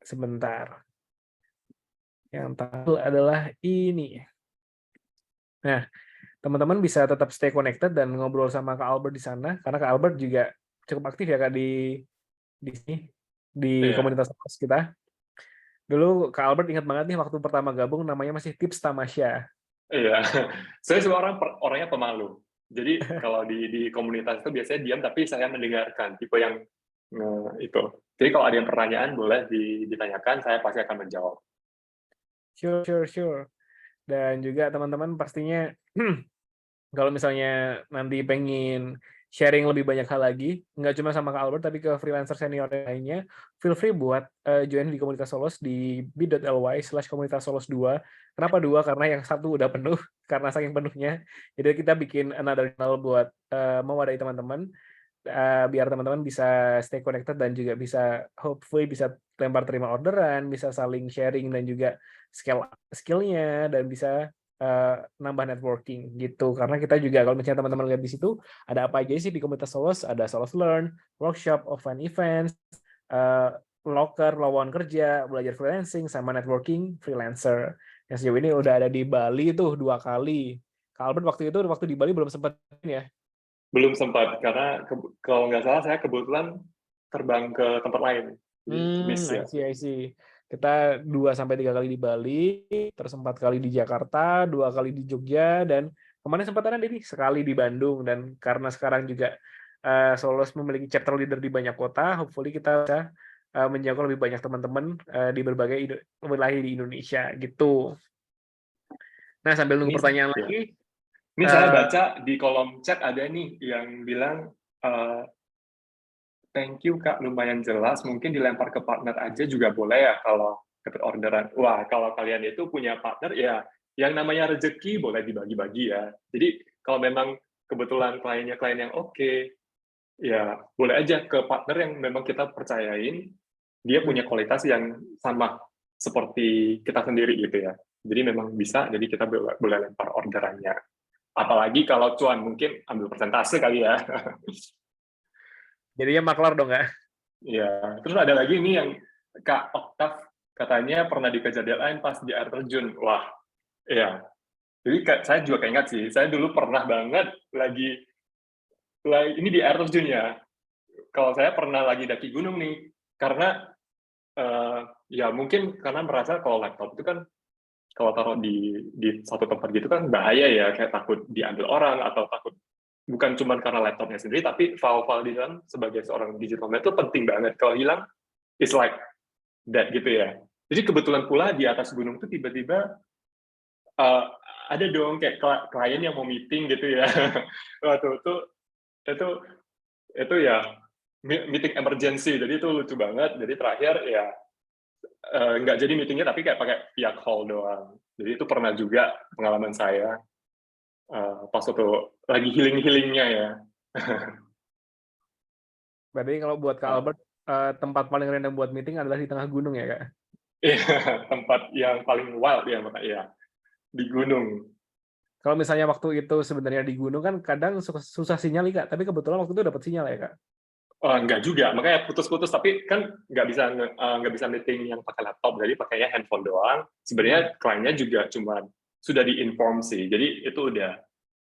Sebentar. Yang tahu adalah ini. Nah, teman-teman bisa tetap stay connected dan ngobrol sama Kak Albert di sana, karena Kak Albert juga cukup aktif ya Kak di sini, di Iya, komunitas Solos kita. Dulu Kak Albert ingat banget nih waktu pertama gabung namanya masih Tips Tamasya. iya. Saya sebenarnya orangnya pemalu. Jadi kalau di komunitas itu biasanya diam, tapi saya mendengarkan tipe yang itu. Jadi kalau ada yang pertanyaan boleh ditanyakan, saya pasti akan menjawab. Sure, sure, sure. Dan juga teman-teman pastinya kalau misalnya nanti pengen sharing lebih banyak hal lagi, nggak cuma sama Kak Albert, tapi ke freelancer senior yang lainnya, feel free buat join di komunitas Solos di bit.ly/komunitas Solos 2. Kenapa 2? Karena yang satu udah penuh, karena saking penuhnya. Jadi kita bikin another channel buat mewadahi teman-teman, biar teman-teman bisa stay connected dan juga bisa hopefully bisa lempar terima orderan, bisa saling sharing dan juga skill-nya dan bisa nambah networking gitu. Karena kita juga kalau misalnya teman-teman lihat di situ ada apa aja sih di komunitas Solos, ada Solos Learn, workshop, offline events, locker, lowongan kerja, belajar freelancing sama networking freelancer. Yang sejauh ini udah ada di Bali tuh 2 kali. Kak Albert waktu di Bali belum sempat ya. Belum sempat, karena kalau nggak salah saya kebetulan terbang ke tempat lain. Jadi miss ya. I see, I see. Kita 2 sampai 3 kali di Bali, terus 4 kali di Jakarta, 2 kali di Jogja, dan kemarin sempat ada nih sekali di Bandung. Dan karena sekarang juga Solos memiliki chapter leader di banyak kota, hopefully kita bisa menjangkau lebih banyak teman-teman di berbagai wilayah di Indonesia gitu. Nah, sambil Ini nunggu pertanyaan ya. lagi, Ini saya baca di kolom chat ada nih yang bilang thank you Kak, lumayan jelas. Mungkin dilempar ke partner aja juga boleh ya kalau dapat orderan. Wah, kalau kalian itu punya partner ya yang namanya rezeki boleh dibagi-bagi ya. Jadi kalau memang kebetulan kliennya klien yang oke, ya boleh aja ke partner yang memang kita percayain dia punya kualitas yang sama seperti kita sendiri gitu ya. Jadi memang bisa, jadi kita boleh lempar orderannya. Apalagi kalau cuan, mungkin ambil persentase kali ya. jadinya maklar dong nggak? Ya, terus ada lagi nih yang Kak Oktav katanya pernah dikejar deadline pas di air terjun. Wah, ya. Jadi saya juga keingat sih, saya dulu pernah banget lagi ini di air terjun ya. Kalau saya pernah lagi daki gunung nih, karena ya mungkin karena merasa kalau laptop itu kan kalau taruh di satu tempat gitu kan bahaya ya, kayak takut diambil orang atau takut bukan cuma karena laptopnya sendiri, tapi file-file di dalam sebagai seorang digital nomad itu penting banget. Kalau hilang, it's like that gitu ya. Jadi kebetulan pula di atas gunung itu tiba-tiba uh, ada dong kayak klien yang mau meeting gitu ya. Waktu itu itu ya meeting emergency. Jadi itu lucu banget. Jadi terakhir ya nggak jadi meetingnya tapi kayak pakai via call doang. Jadi itu pernah juga pengalaman saya pas waktu lagi healing-healingnya ya. Berarti kalau buat Kak Albert, tempat paling random buat meeting adalah di tengah gunung ya Kak? Iya, tempat yang paling wild ya, ya di gunung. Kalau misalnya waktu itu sebenarnya di gunung kan kadang susah sinyal nih Kak, tapi kebetulan waktu itu dapat sinyal ya Kak? Enggak juga, makanya putus-putus. Tapi kan nggak bisa meeting yang pakai laptop, jadi pakainya handphone doang. Sebenarnya kliennya juga cuma sudah diinform sih, jadi itu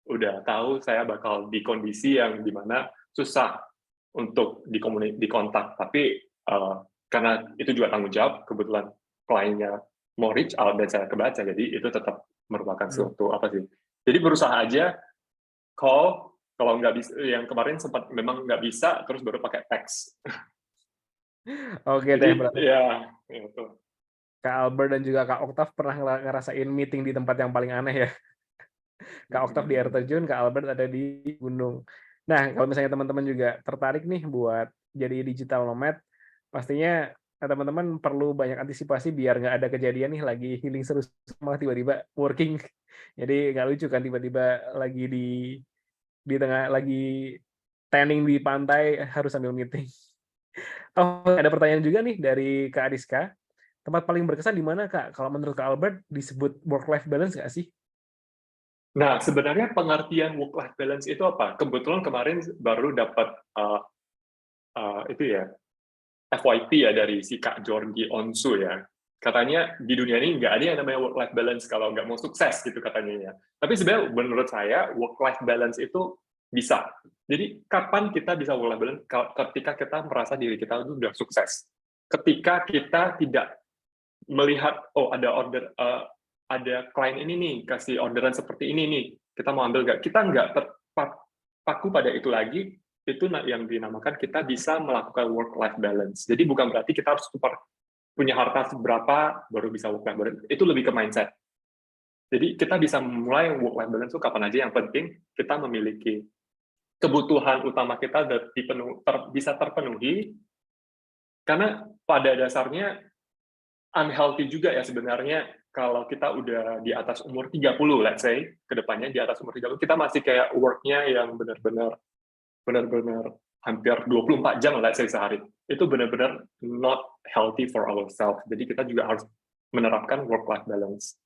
udah tahu saya bakal di kondisi yang dimana susah untuk dikontak. Tapi karena itu juga tanggung jawab, kebetulan kliennya mau reach out dan saya kebaca, jadi itu tetap merupakan suatu apa sih? Jadi berusaha aja call, kalau nggak bisa yang kemarin sempat memang nggak bisa, terus baru pakai teks. Oke Jadi deh, berarti ya itu. Kak Albert dan juga Kak Oktav pernah ngerasain meeting di tempat yang paling aneh ya. Kak Oktav di air terjun, Kak Albert ada di gunung. Nah, kalau misalnya teman-teman juga tertarik nih buat jadi digital nomad, pastinya teman-teman perlu banyak antisipasi biar nggak ada kejadian nih lagi healing seru malah tiba-tiba working. Jadi nggak lucu kan tiba-tiba lagi di tengah lagi tanning di pantai harus sambil meeting. Oh, ada pertanyaan juga nih dari Kak Ariska. tempat paling berkesan di mana, Kak? Kalau menurut Kak Albert disebut work life balance nggak sih? Nah, sebenarnya pengertian work life balance itu apa? Kebetulan kemarin baru dapat itu ya FYP ya dari si Kak Jordi Onsu ya. Katanya di dunia ini nggak ada yang namanya work life balance kalau nggak mau sukses gitu katanya ya. Tapi sebenarnya menurut saya work life balance itu bisa. Jadi kapan kita bisa work life balance? Ketika kita merasa diri kita itu sudah sukses. Ketika kita tidak melihat oh ada order ada klien ini nih kasih orderan seperti ini nih kita mau ambil nggak, kita nggak terpaku pada itu lagi. Itu yang dinamakan kita bisa melakukan work life balance. Jadi bukan berarti kita harus punya harta seberapa baru bisa work life balance, itu lebih ke mindset. Jadi kita bisa mulai work life balance itu kapan aja, yang penting kita memiliki kebutuhan utama kita bisa terpenuhi. Karena pada dasarnya unhealthy juga ya sebenarnya kalau kita udah di atas umur 30, let's say, ke depannya di atas umur 30, kita masih kayak work-nya yang benar-benar hampir 24 jam, let's say, sehari. Itu benar-benar not healthy for ourselves. Jadi kita juga harus menerapkan work-life balance.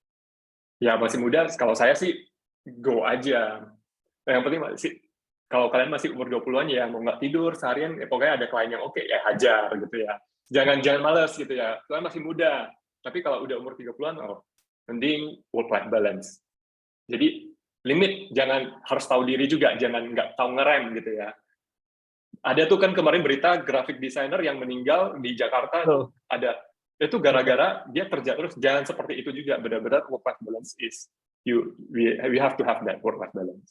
Ya, masih muda, kalau saya sih, go aja. Yang penting masih, kalau kalian masih umur 20-an ya, mau nggak tidur seharian, pokoknya ada klien yang oke, ya hajar gitu ya. Jangan males gitu ya. Kalian masih muda. Tapi kalau udah umur 30-an, oh, mending work-life balance. Jadi limit, jangan harus tahu diri juga, jangan nggak tahu ngerem gitu ya. Ada tuh kan kemarin berita graphic designer yang meninggal di Jakarta itu ada. Itu gara-gara dia kerja terus. Jangan seperti itu juga. Benar-benar work-life balance is we have to have that work-life balance.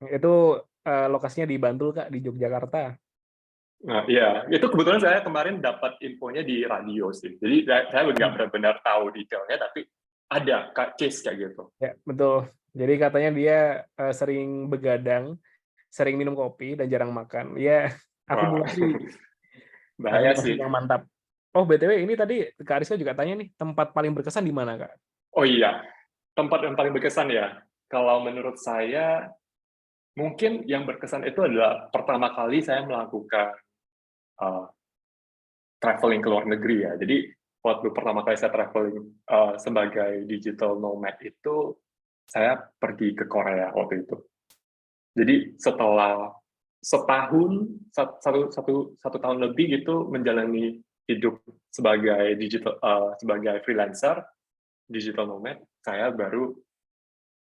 Itu lokasinya di Bantul, Kak, di Yogyakarta. Nah, iya, itu kebetulan saya kemarin dapat infonya di radio sih. Jadi saya nggak benar-benar tahu detailnya, tapi ada case kayak gitu. Ya, betul. Jadi katanya dia sering begadang, sering minum kopi, dan jarang makan. Ya, akumulasi Bahaya sih. yang mantap. Oh, BTW ini tadi Kak Rizka juga tanya nih, tempat paling berkesan di mana, Kak? Oh iya, tempat yang paling berkesan ya. Kalau menurut saya, mungkin yang berkesan itu adalah pertama kali saya melakukan traveling ke luar negeri ya. Jadi waktu pertama kali saya traveling sebagai digital nomad itu, saya pergi ke Korea waktu itu. Jadi setelah setahun, satu tahun lebih gitu menjalani hidup sebagai sebagai freelancer, digital nomad, saya baru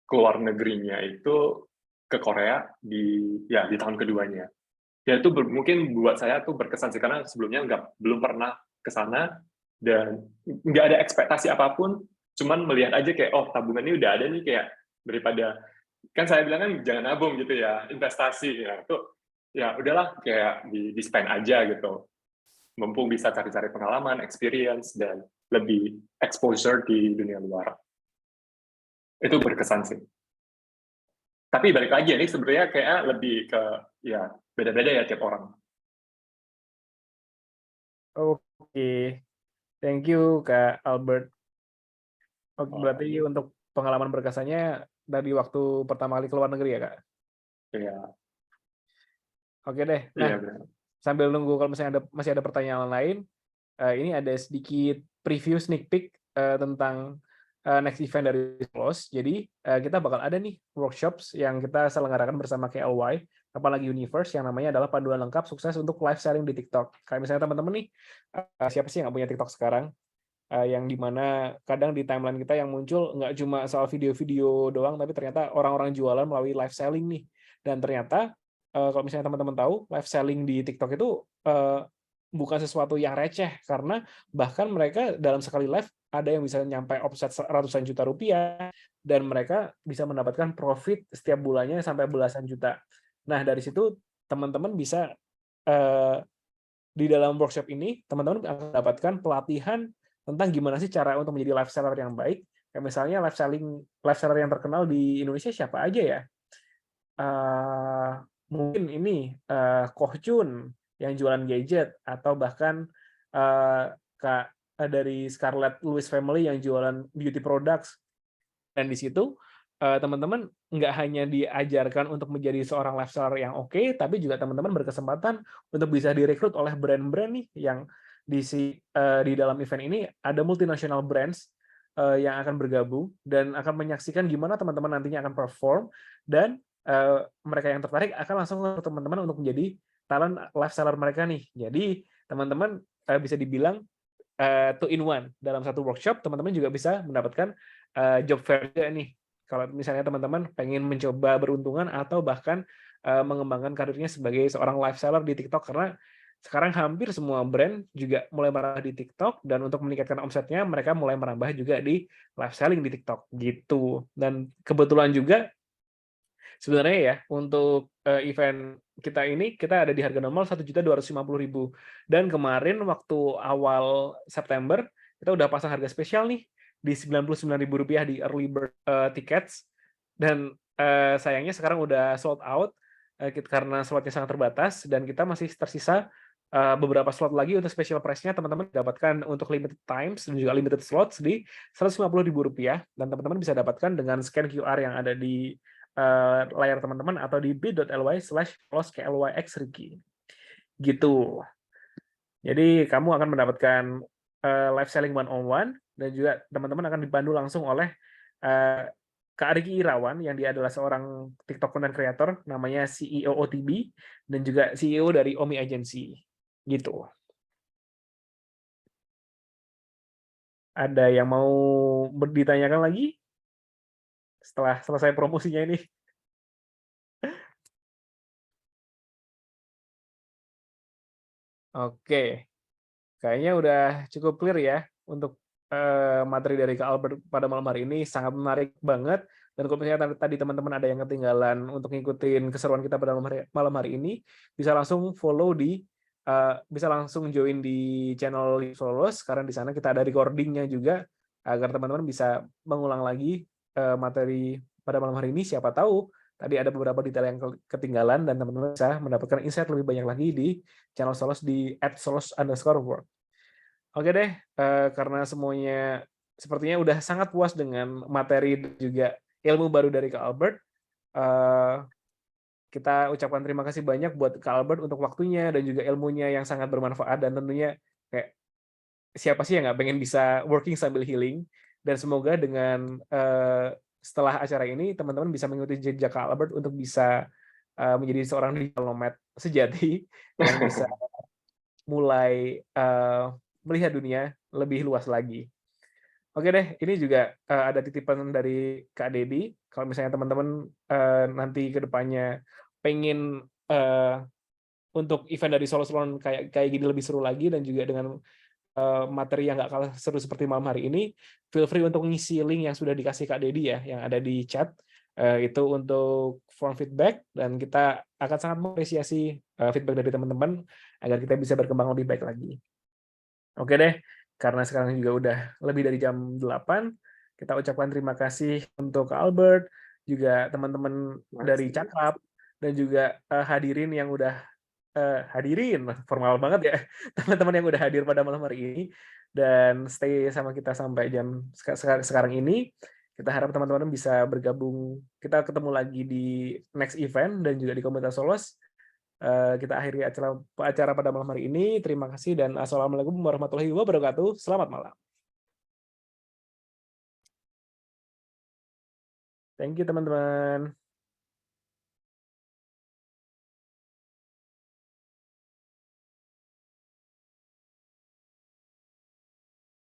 keluar negerinya itu ke Korea di tahun keduanya. Ya itu mungkin buat saya tuh berkesan sih karena sebelumnya belum pernah ke sana dan nggak ada ekspektasi apapun, cuman melihat aja kayak oh tabungan ini udah ada nih, kayak daripada kan saya bilang kan jangan nabung gitu ya, investasi ya itu ya udahlah kayak di spend aja gitu, mumpung bisa cari-cari pengalaman, experience dan lebih exposure di dunia luar. Itu berkesan sih. Tapi balik lagi ini sebenarnya kayak lebih ke ya beda-beda ya tiap orang. Oke, thank you Kak Albert. Oke, berarti untuk pengalaman berkesannya dari waktu pertama kali keluar negeri ya, Kak? Iya. Oke deh. Nah, sambil nunggu kalau misalnya masih ada pertanyaan lain, ini ada sedikit preview sneak peek tentang next event dari Solos. Jadi kita bakal ada nih workshops yang kita selenggarakan bersama KLY, apalagi Universe, yang namanya adalah panduan lengkap sukses untuk live selling di TikTok. Kayak misalnya teman-teman nih, siapa sih yang nggak punya TikTok sekarang? Yang dimana kadang di timeline kita yang muncul nggak cuma soal video-video doang, tapi ternyata orang-orang jualan melalui live selling nih. Dan ternyata kalau misalnya teman-teman tahu, live selling di TikTok itu bukan sesuatu yang receh, karena bahkan mereka dalam sekali live ada yang bisa nyampe omset ratusan juta rupiah, dan mereka bisa mendapatkan profit setiap bulannya sampai belasan juta. Nah, dari situ teman-teman bisa di dalam workshop ini, teman-teman akan mendapatkan pelatihan tentang gimana sih cara untuk menjadi live seller yang baik. Kayak misalnya live seller yang terkenal di Indonesia siapa aja ya? Mungkin ini Koh Chun yang jualan gadget, atau bahkan Kak dari Scarlett Lewis Family yang jualan beauty products. Dan di situ teman-teman nggak hanya diajarkan untuk menjadi seorang live seller yang oke, tapi juga teman-teman berkesempatan untuk bisa direkrut oleh brand-brand nih yang di dalam event ini ada multinational brands yang akan bergabung dan akan menyaksikan gimana teman-teman nantinya akan perform, dan mereka yang tertarik akan langsung ke teman-teman untuk menjadi talent live seller mereka nih. Jadi teman-teman bisa dibilang two in one. Dalam satu workshop teman-teman juga bisa mendapatkan job fair juga nih. Kalau misalnya teman-teman pengen mencoba beruntungan atau bahkan mengembangkan karirnya sebagai seorang live seller di TikTok, karena sekarang hampir semua brand juga mulai merambah di TikTok, dan untuk meningkatkan omsetnya mereka mulai merambah juga di live selling di TikTok gitu. Dan kebetulan juga sebenarnya ya, untuk event kita ini, kita ada di harga normal Rp1.250.000. Dan kemarin waktu awal September, kita udah pasang harga spesial nih, di Rp99.000 di early bird tickets. Dan sayangnya sekarang udah sold out, karena slotnya sangat terbatas, dan kita masih tersisa beberapa slot lagi untuk special price-nya. Teman-teman dapatkan untuk limited times dan juga limited slots di Rp150.000, dan teman-teman bisa dapatkan dengan scan QR yang ada di layar teman-teman atau di bit.ly/klosklYxRicky gitu. Jadi kamu akan mendapatkan live selling one on one, dan juga teman-teman akan dipandu langsung oleh Kak Riki Irawan, yang dia adalah seorang TikTok content creator, namanya CEO OTB, dan juga CEO dari Omi Agency gitu. Ada yang mau ditanyakan lagi setelah selesai promosinya ini? Oke, kayaknya udah cukup clear ya untuk materi dari Kak Albert pada malam hari ini. Sangat menarik banget. Dan kalau misalnya tadi teman-teman ada yang ketinggalan untuk ngikutin keseruan kita pada malam hari ini, bisa langsung follow bisa langsung join di channel Solos, karena di sana kita ada recordingnya juga, agar teman-teman bisa mengulang lagi materi pada malam hari ini. Siapa tahu tadi ada beberapa detail yang ketinggalan, dan teman-teman bisa mendapatkan insight lebih banyak lagi di channel Solos di @solos_work. Oke deh, karena semuanya sepertinya udah sangat puas dengan materi dan juga ilmu baru dari Kak Albert, kita ucapkan terima kasih banyak buat Kak Albert untuk waktunya dan juga ilmunya yang sangat bermanfaat, dan tentunya kayak siapa sih yang nggak pengen bisa working sambil healing. Dan semoga dengan setelah acara ini teman-teman bisa mengikuti jejak Kak Albert untuk bisa menjadi seorang digital nomad sejati yang bisa mulai melihat dunia lebih luas lagi. Oke deh, ini juga ada titipan dari Kak Dedi. Kalau misalnya teman-teman nanti ke depannya pengen untuk event dari Solo Salon kayak gini lebih seru lagi, dan juga dengan materi yang nggak kalah seru seperti malam hari ini, feel free untuk ngisi link yang sudah dikasih Kak Dedi ya, yang ada di chat. Itu untuk form feedback, dan kita akan sangat mengapresiasi feedback dari teman-teman agar kita bisa berkembang lebih baik lagi. Oke deh, karena sekarang juga udah lebih dari jam 8, kita ucapkan terima kasih untuk Kak Albert, juga teman-teman dari Cakap, dan juga hadirin yang udah hadirin, formal banget ya, teman-teman yang udah hadir pada malam hari ini, dan stay sama kita sampai jam sekarang ini. Kita harap teman-teman bisa bergabung, kita ketemu lagi di next event, dan juga di komunitas Solos. Kita akhiri acara pada malam hari ini. Terima kasih dan assalamualaikum warahmatullahi wabarakatuh. Selamat malam. Thank you teman-teman.